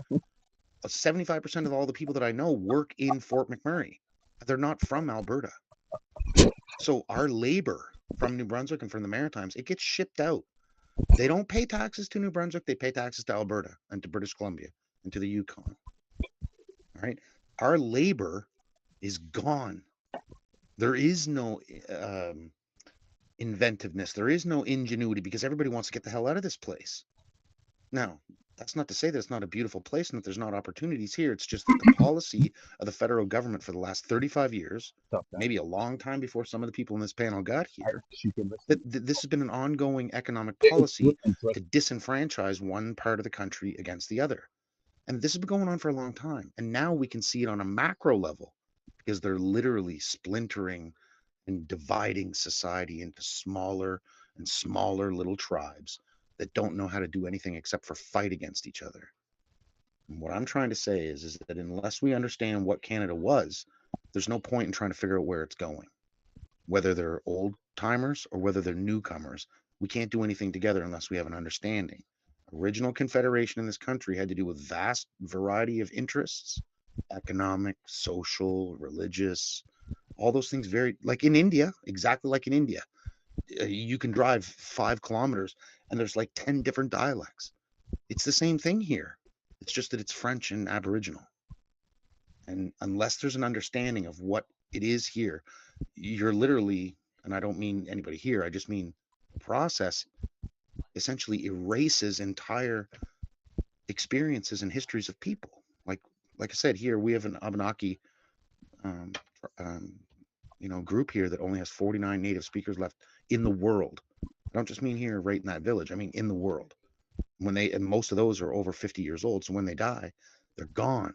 75% of all the people that I know work in Fort McMurray. They're not from Alberta. So our labor from New Brunswick and from the Maritimes, it gets shipped out. They don't pay taxes to New Brunswick. They pay taxes to Alberta and to British Columbia and to the Yukon. All right. Our labor is gone. There is no inventiveness. There is no ingenuity because everybody wants to get the hell out of this place. Now, that's not to say that it's not a beautiful place and that there's not opportunities here. It's just that the policy of the federal government for the last 35 years, maybe a long time before some of the people in this panel got here, that this has been an ongoing economic policy to disenfranchise one part of the country against the other. And this has been going on for a long time. And now we can see it on a macro level because they're literally splintering and dividing society into smaller and smaller little tribes that don't know how to do anything except for fight against each other. And what I'm trying to say is that unless we understand what Canada was, there's no point in trying to figure out where it's going. Whether they're old timers or whether they're newcomers, we can't do anything together unless we have an understanding. Original confederation in this country had to do with vast variety of interests, economic, social, religious, all those things very, like in India, exactly like in India. You can drive 5 kilometers and there's like 10 different dialects. It's the same thing here. It's just that it's French and Aboriginal. And unless there's an understanding of what It is here. You're literally, and I don't mean anybody here, I just mean the process essentially erases entire experiences and histories of people. Like I said, here we have an Abenaki um, um, group here that only has 49 native speakers left in the world. I don't just mean here right in that village. I mean in the world. And most of those are over 50 years old. So when they die, they're gone.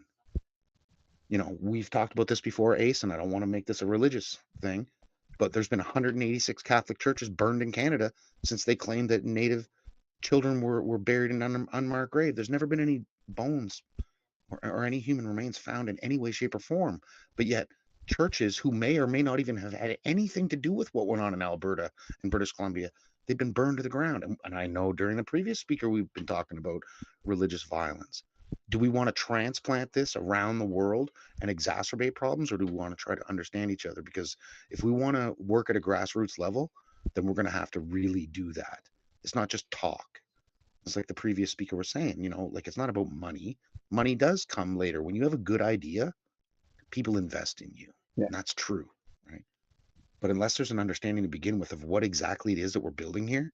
We've talked about this before, Ace, and I don't want to make this a religious thing, but there's been 186 Catholic churches burned in Canada since they claimed that native children were buried in an unmarked grave. There's never been any bones or any human remains found in any way, shape, or form. But yet churches who may or may not even have had anything to do with what went on in Alberta and British Columbia, they've been burned to the ground. And I know during the previous speaker, we've been talking about religious violence. Do we want to transplant this around the world and exacerbate problems, or do we want to try to understand each other? Because if we want to work at a grassroots level, then we're going to have to really do that. It's not just talk. It's like the previous speaker was saying, like it's not about money. Money does come later. When you have a good idea, people invest in you. Yeah. And that's true, right? But unless there's an understanding to begin with of what exactly it is that we're building here,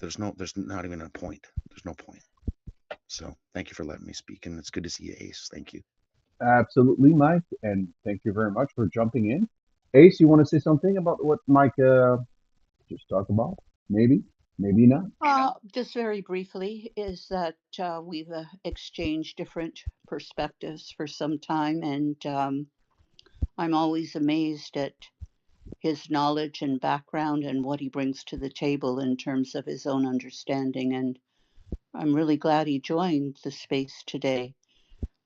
there's not even a point. There's no point. So thank you for letting me speak, and it's good to see you, Ace. Thank you. Absolutely, Mike, and thank you very much for jumping in. Ace, you want to say something about what Mike just talked about? Maybe not. Just very briefly, is that we've exchanged different perspectives for some time, and I'm always amazed at his knowledge and background and what he brings to the table in terms of his own understanding. And I'm really glad he joined the space today.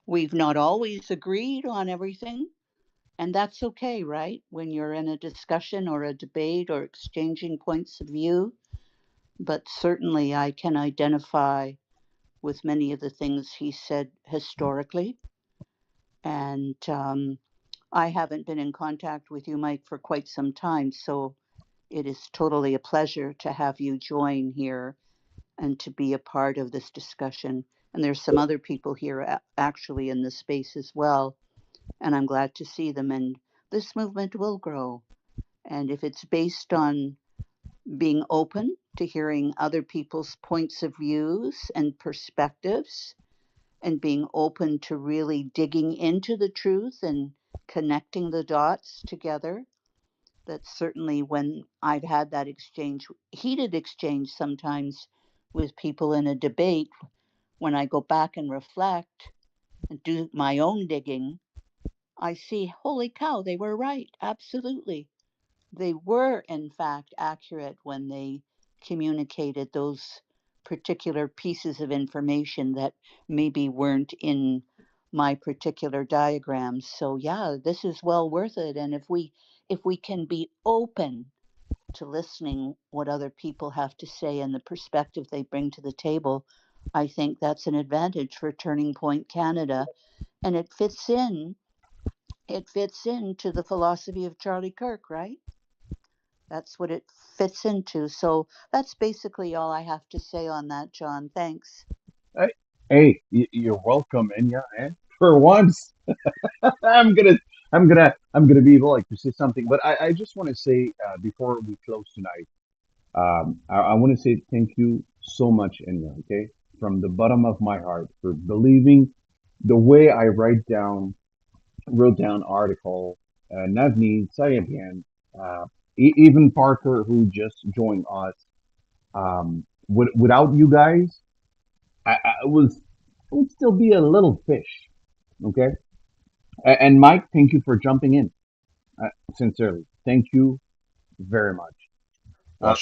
We've not always agreed on everything, and that's okay, right? When you're in a discussion or a debate or exchanging points of view. But certainly I can identify with many of the things he said historically. And I haven't been in contact with you, Mike, for quite some time. So it is totally a pleasure to have you join here and to be a part of this discussion. And there's some other people here actually in the space as well. And I'm glad to see them. And this movement will grow. And if it's based on being open to hearing other people's points of views and perspectives, and being open to really digging into the truth and connecting the dots together. That's certainly when I've had that heated exchange sometimes with people in a debate. When I go back and reflect and do my own digging, I see, holy cow, they were right. Absolutely. They were, in fact, accurate when they communicated those particular pieces of information that maybe weren't in my particular diagrams. So yeah, this is well worth it. And if we can be open to listening what other people have to say and the perspective they bring to the table, I think that's an advantage for Turning Point Canada. And it fits into the philosophy of Charlie Kirk, right? That's what it fits into. So that's basically all I have to say on that, John. Thanks. Hey, you're welcome, and for once, I'm gonna be able to say something. But I just want to say before we close tonight, I want to say thank you so much, Enya. Okay, from the bottom of my heart for believing the way I wrote down article, Navneet, Sayabian, even Parker, who just joined us. Without you guys, I would still be a little fish. Okay, and Mike, thank you for jumping in. Sincerely, thank you very much. Well,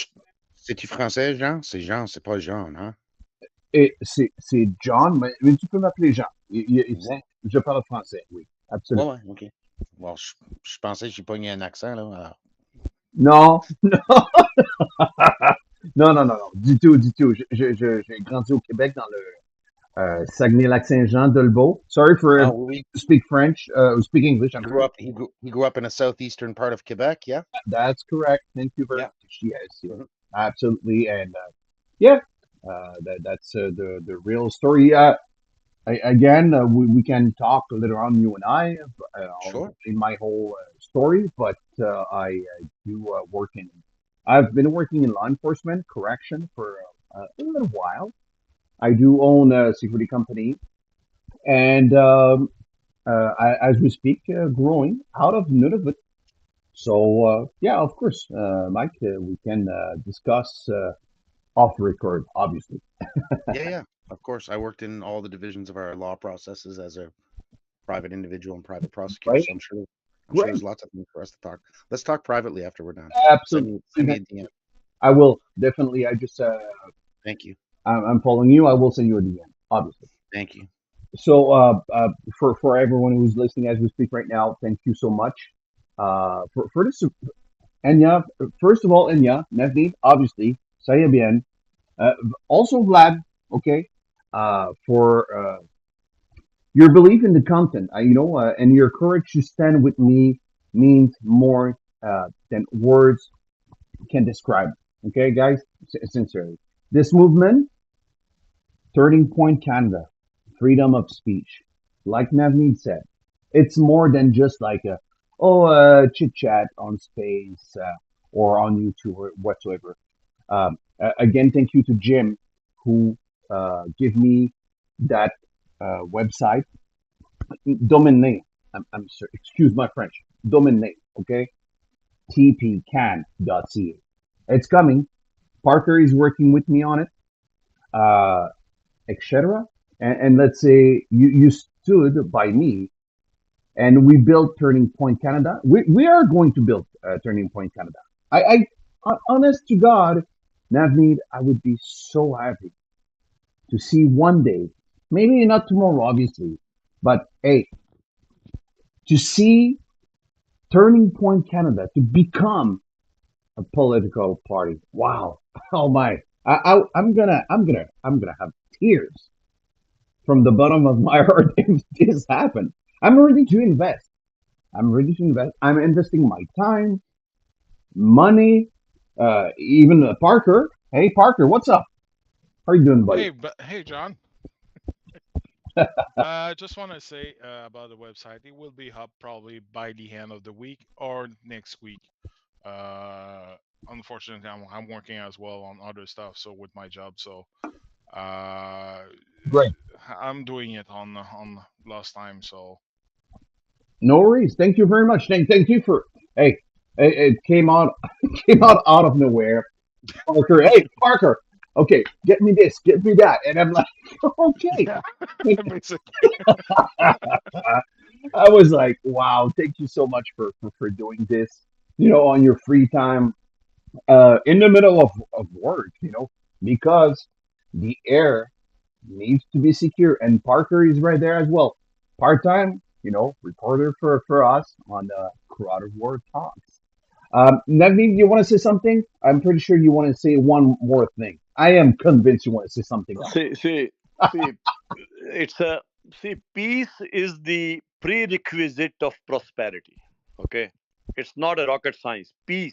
c'est-tu français, Jean? C'est Jean, c'est pas Jean, hein? C'est John, mais tu peux m'appeler Jean. Exact. Je parle français, oui, absolument. Ouais, OK. Bon, je pensais que j'ai pogné un accent, là. Alors. Non, non, du tout. J'ai grandi au Québec dans le Saguenay-Lac-Saint-Jean, Dolbeau. Sorry for speak French, speak English. He grew up in the southeastern part of Quebec, yeah? That's correct. Thank you very much. Yes, Mm-hmm. absolutely. And that's the real story. Again, we can talk later on, you and I. Sure. In my whole story, but I do work in. I've been working in law enforcement, correction for a little while. I do own a security company, and as we speak, growing out of Nunavut. So yeah, of course, Mike, we can discuss off the record, obviously. Yeah, yeah. Of course, I worked in all the divisions of our law processes as a private individual and private prosecutor. Right? So I'm sure Great. there's lots of things for us to talk. Let's talk privately after we're done. Send Absolutely. me a DM. I will definitely. I just Thank you. I'm following you. I will send you a DM, obviously. Thank you. So for everyone who's listening as we speak right now, thank you so much for this. Enya, first of all, Enya, Navneet, obviously, saya bien. Uh, Also, Vlad, okay, for your belief in the content, and your courage to stand with me means more than words can describe. Okay, guys, sincerely, this movement, Turning Point Canada, freedom of speech, like Navneet said, it's more than just like a chit chat on space or on YouTube or whatsoever. Again, thank you to Jim who give me that website domain name. I'm sorry, excuse my French. Domain name, okay? tpcan.ca. It's coming. Parker is working with me on it, etc. And let's say you stood by me and we built Turning Point Canada. We are going to build Turning Point Canada. Honest to God, Navneet, I would be so happy to see one day, maybe not tomorrow, obviously, but hey, to see Turning Point Canada to become a political party. Wow. Oh my. I'm gonna have tears from the bottom of my heart if this happens. I'm ready to invest. I'm ready to invest. I'm investing my time, money, even Parker. Hey, Parker, what's up? How are you doing, buddy? Hey, John. I just want to say about the website. It will be up probably by the end of the week or next week. Uh, Unfortunately, I'm working as well on other stuff. So with my job, so uh, Great. I'm doing it on last time. So No worries. Thank you very much. Thank you for. Hey, it came out out of nowhere. Parker, hey Parker. Okay, get me this, get me that, and I'm like, okay. yeah, basically. I was like, wow, thank you so much for doing this. On your free time, in the middle of work, because the air needs to be secure, and Parker is right there as well. Part time, reporter for us on the Crowded War Talks. Navneet, you want to say something? I'm pretty sure you want to say one more thing. I am convinced you want to say something else. See, it's a see. Peace is the prerequisite of prosperity. Okay, it's not a rocket science. Peace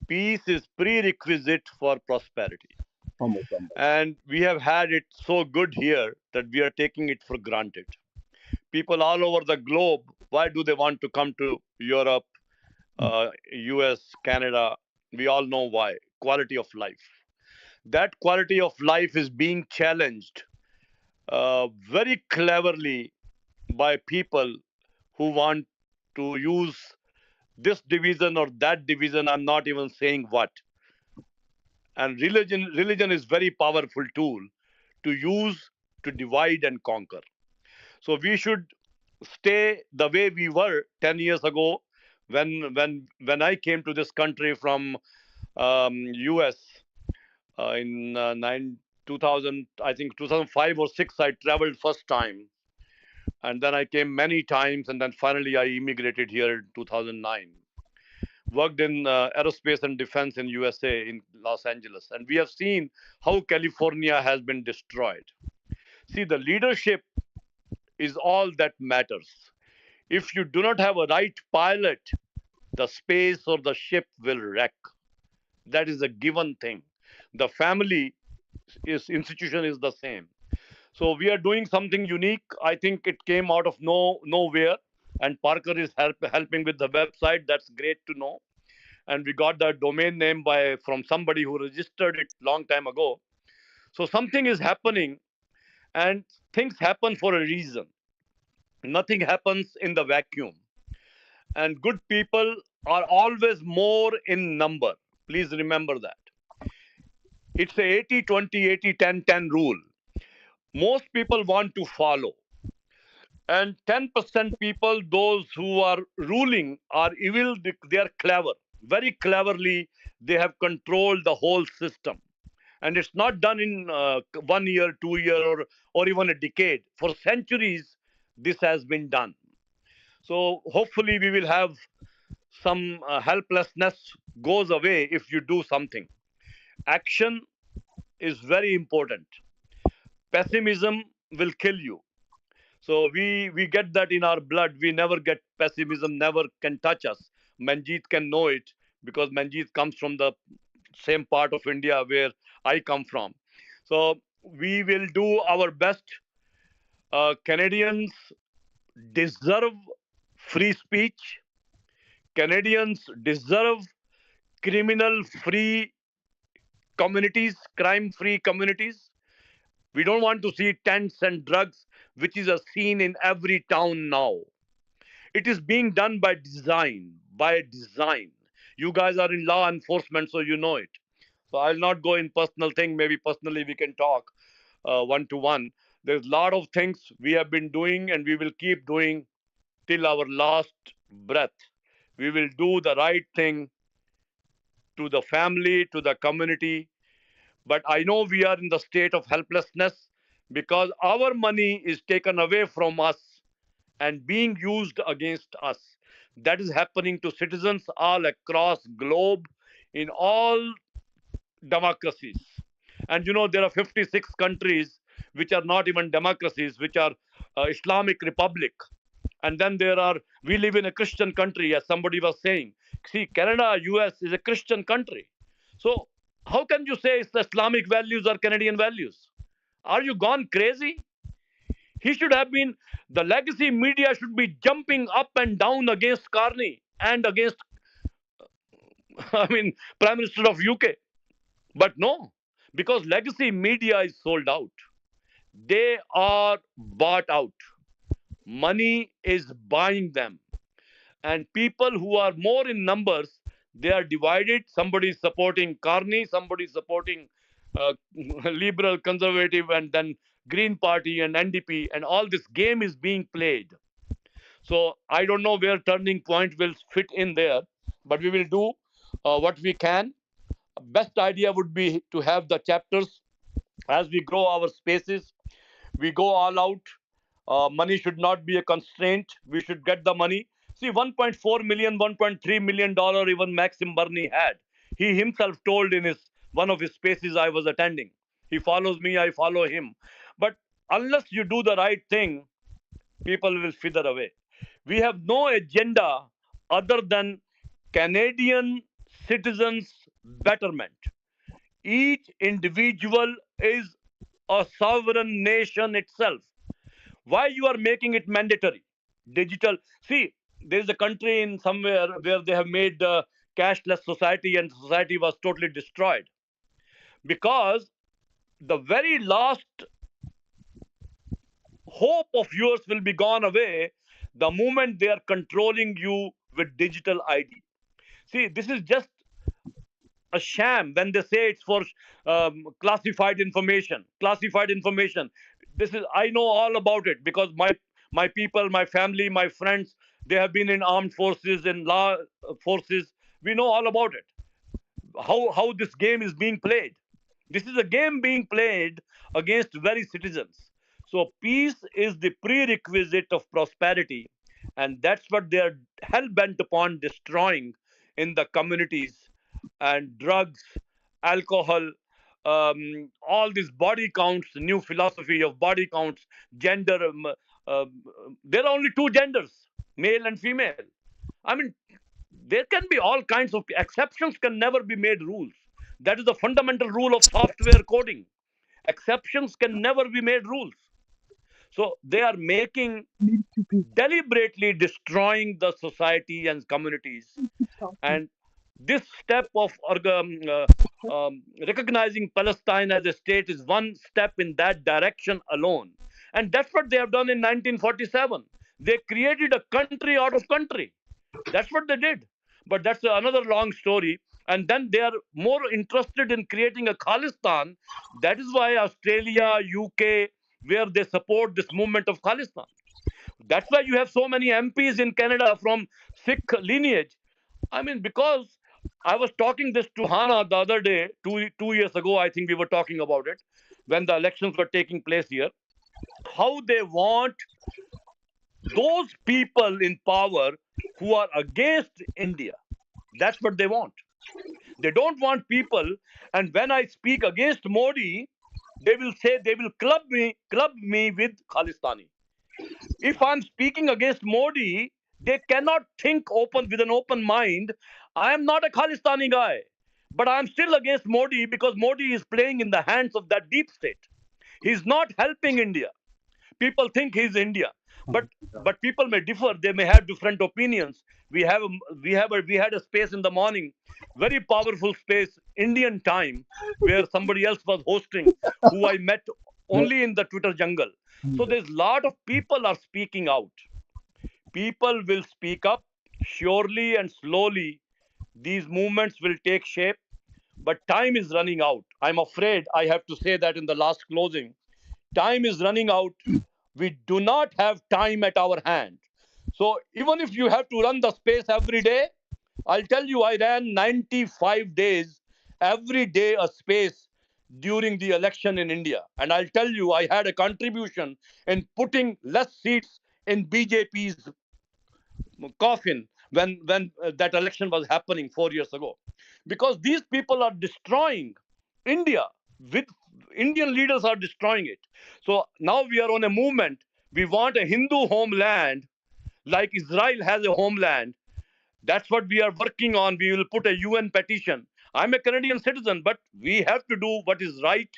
is prerequisite for prosperity, Almost done. and we have had it so good here that we are taking it for granted. People all over the globe, why do they want to come to Europe, US, Canada? We all know why. Quality of life. That quality of life is being challenged very cleverly by people who want to use this division or that division. I'm not even saying what. And religion is very powerful tool to use to divide and conquer. So we should stay the way we were 10 years ago when I came to this country from US in 2000, I think 2005 or 6. I traveled first time, and then I came many times, and then finally I immigrated here in 2009. Worked in aerospace and defense in USA in Los Angeles, and we have seen how California has been destroyed. See, the leadership is all that matters. If you do not have a right pilot, the space or the ship will wreck. That is a given thing. The family is institution is the same. So we are doing something unique. I think it came out of nowhere. and Parker is helping with the website. That's great to know. And we got the domain name by from somebody who registered it long time ago. So something is happening, and things happen for a reason. Nothing happens in the vacuum. And good people are always more in number. Please remember that. It's a 80-20, 80-10-10 rule. Most people want to follow. And 10% people, those who are ruling, are evil. They are clever. Very cleverly, they have controlled the whole system. And it's not done in 1 year, 2 year, or even a decade. For centuries, this has been done. So hopefully, we will have some helplessness goes away if you do something. Action is very important. Pessimism will kill you. So we get that in our blood. We never get pessimism. Never can touch us. Manjeet can know it because Manjeet comes from the same part of India where I come from. So we will do our best. Canadians deserve free speech. Canadians deserve criminal free communities, crime free communities. We don't want to see tents and drugs, which is a scene in every town now. It is being done by design, by design. You guys are in law enforcement, so you know it. So I'll not go in personal thing. Maybe personally we can talk one to one. There's a lot of things we have been doing and we will keep doing till our last breath. We will do the right thing to the family, to the community. But I know we are in the state of helplessness because our money is taken away from us and being used against us. That is happening to citizens all across globe in all democracies. And there are 56 countries which are not even democracies, which are Islamic Republic. And then we live in a Christian country, as somebody was saying. See, Canada, US is a Christian country. So how can you say it's the Islamic values or Canadian values? Are you gone crazy? He should have been, the legacy media should be jumping up and down against Carney and against, I mean, Prime Minister of UK. But no, because legacy media is sold out. They are bought out. Money is buying them. And people who are more in numbers, they are divided. Somebody is supporting Carney, somebody is supporting liberal, conservative, and then Green Party and NDP, and all this game is being played. So I don't know where Turning Point will fit in there, but we will do what we can. Best idea would be to have the chapters as we grow our spaces. We go all out. Money should not be a constraint. We should get the money. See, 1.4 million, 1.3 million dollar even Maxim Burney had. He himself told in his one of his spaces I was attending. He follows me, I follow him. But unless you do the right thing, people will fither away. We have no agenda other than Canadian citizens' betterment. Each individual is a sovereign nation itself. Why you are making it mandatory? Digital. See, there is a country in somewhere where they have made cashless society and society was totally destroyed because the very last hope of yours will be gone away the moment they are controlling you with digital ID. See, this is just a sham when they say it's for classified information. Classified information. This is I know all about it because my people, my family, my friends, they have been in armed forces and law forces. We know all about it. How this game is being played. This is a game being played against very citizens. So peace is the prerequisite of prosperity, and that's what they are hell bent upon destroying in the communities. And drugs, alcohol, all these body counts, new philosophy of body counts, gender. There are only two genders, male and female. I mean, there can be all kinds of exceptions, can never be made rules. That is the fundamental rule of software coding. Exceptions can never be made rules. So they are making deliberately destroying the society and communities. And this step of recognizing Palestine as a state is one step in that direction alone. And that's what they have done in 1947. They created a country out of country. That's what they did. But that's another long story. And then they are more interested in creating a Khalistan. That is why Australia, UK, where they support this movement of Khalistan. That's why you have so many MPs in Canada from Sikh lineage. I mean, because I was talking this to Hana the other day, 2 years ago, I think we were talking about it, when the elections were taking place here, how they want those people in power who are against India. That's what they want. They don't want people, and when I speak against Modi, they will say they will club me with Khalistani. If I'm speaking against Modi, they cannot think open with an open mind. I am not a Khalistani guy, but I'm still against Modi because Modi is playing in the hands of that deep state. He's not helping India. People think he's India, but people may differ. They may have different opinions. We had a space in the morning, very powerful space, Indian time, where somebody else was hosting, who I met only in the Twitter jungle. So there's a lot of people are speaking out. People will speak up surely and slowly. These movements will take shape, but time is running out. I'm afraid I have to say that in the last closing. Time is running out. We do not have time at our hand. So even if you have to run the space every day, I'll tell you, I ran 95 days, every day a space during the election in India. And I'll tell you, I had a contribution in putting less seats in BJP's coffin when that election was happening 4 years ago. Because these people are destroying India. With Indian leaders are destroying it. So now we are on a movement. We want a Hindu homeland like Israel has a homeland. That's what we are working on. We will put a UN petition. I'm a Canadian citizen, but we have to do what is right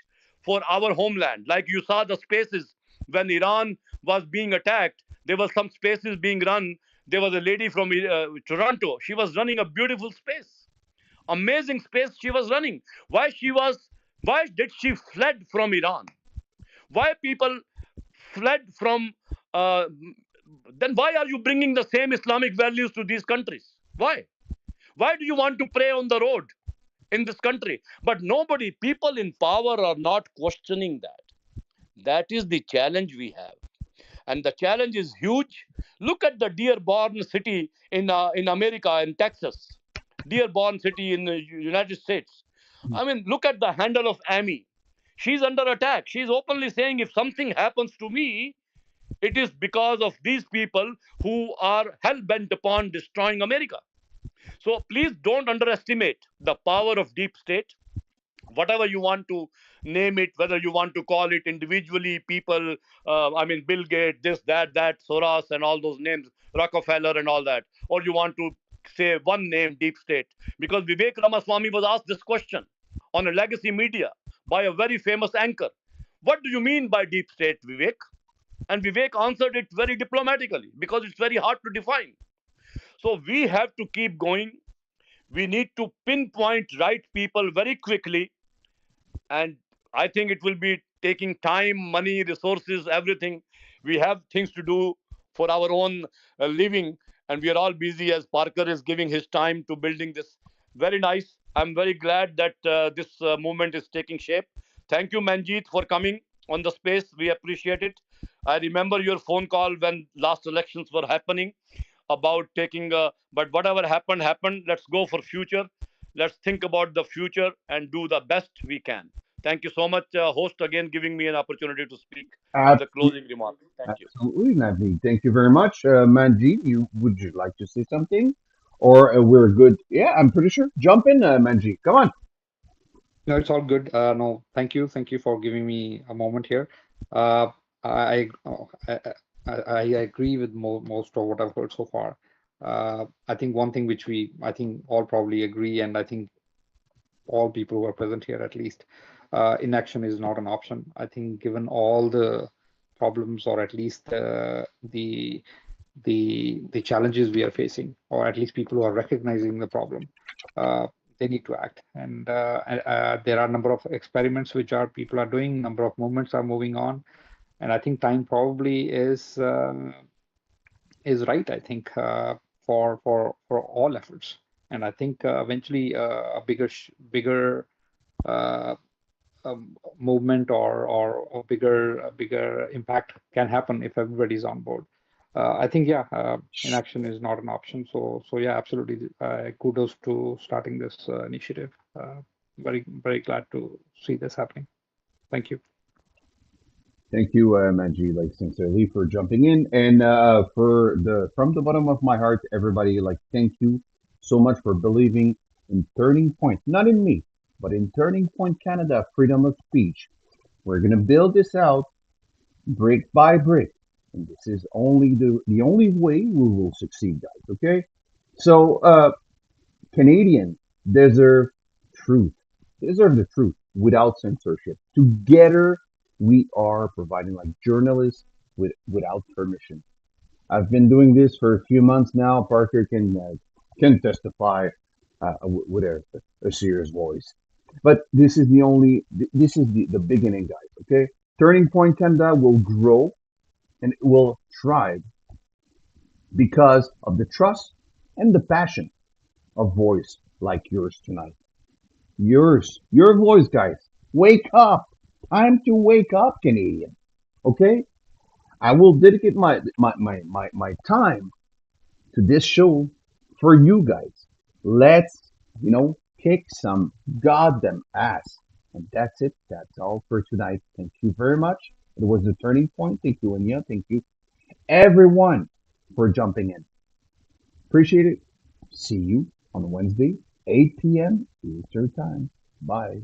for our homeland. Like you saw the spaces when Iran was being attacked, there were some spaces being run. There was a lady from Toronto. She was running a beautiful space, amazing space she was running. Why did she fled from Iran? Why people fled from uh, then why are you bringing the same Islamic values to these countries? Why do you want to pray on the road in this country? But nobody, people in power are not questioning that. That is the challenge we have. And the challenge is huge. Look at the Dearborn city in America, in Texas, Dearborn city in the United States. I mean, look at the handle of Amy. She's under attack. She's openly saying, if something happens to me, it is because of these people who are hell bent upon destroying America. So please don't underestimate the power of deep state. Whatever you want to name it, whether you want to call it individually, people, I mean, Bill Gates, this, that, Soros, and all those names, Rockefeller, and all that, or you want to say one name, deep state, because Vivek Ramaswamy was asked this question on a legacy media by a very famous anchor. What do you mean by deep state, Vivek? And Vivek answered it very diplomatically because it's very hard to define. So we have to keep going. We need to pinpoint right people very quickly. And I think it will be taking time, money, resources, everything. We have things to do for our own living. And we are all busy as Parker is giving his time to building this. Very nice. I'm very glad that this movement is taking shape. Thank you, Manjeet, for coming on the space. We appreciate it. I remember your phone call when last elections were happening about taking, but whatever happened. Let's go for future. Let's think about the future and do the best we can. Thank you so much, host, again giving me an opportunity to speak as a closing remark. Thank you. Absolutely, Navneet. Thank you very much. Manjeet, would you like to say something? Or we're good? Yeah, I'm pretty sure. Jump in, Manjeet. Come on. No, it's all good. No, thank you. Thank you for giving me a moment here. Uh, I, I agree with most of what I've heard so far. I think one thing which I think all probably agree, and I think all people who are present here at least, inaction is not an option. I think given all the problems, or at least the challenges we are facing, or at least people who are recognizing the problem, they need to act. And there are a number of experiments which are people are doing, number of movements are moving on, and I think time probably is right. I think for all efforts, and I think eventually a bigger uh, movement or a bigger impact can happen if everybody's on board. I think yeah, inaction is not an option. So yeah, absolutely. Kudos to starting this initiative. Very glad to see this happening. Thank you. Thank you, Manji, like sincerely for jumping in, and for the from the bottom of my heart, everybody, like thank you so much for believing in Turning Point, not in me, but in Turning Point Canada, freedom of speech. We're gonna build this out brick by brick, and this is only the only way we will succeed, guys. Okay, so Canadians deserve truth. Deserve the truth without censorship. Together, we are providing like journalists without permission. I've been doing this for a few months now. Parker can testify with a serious voice. But this is the only. This is the beginning, guys. Okay, Turning Point Canada will grow and it will thrive because of the trust and the passion of voice like yours tonight. Yours, your voice, guys. Wake up. Time to wake up, Canadian. Okay? I will dedicate my time to this show for you guys. Let's, kick some goddamn ass. And that's it. That's all for tonight. Thank you very much. It was the turning point. Thank you, Anya. Thank you, everyone, for jumping in. Appreciate it. See you on Wednesday, 8 p.m. Eastern Time. Bye.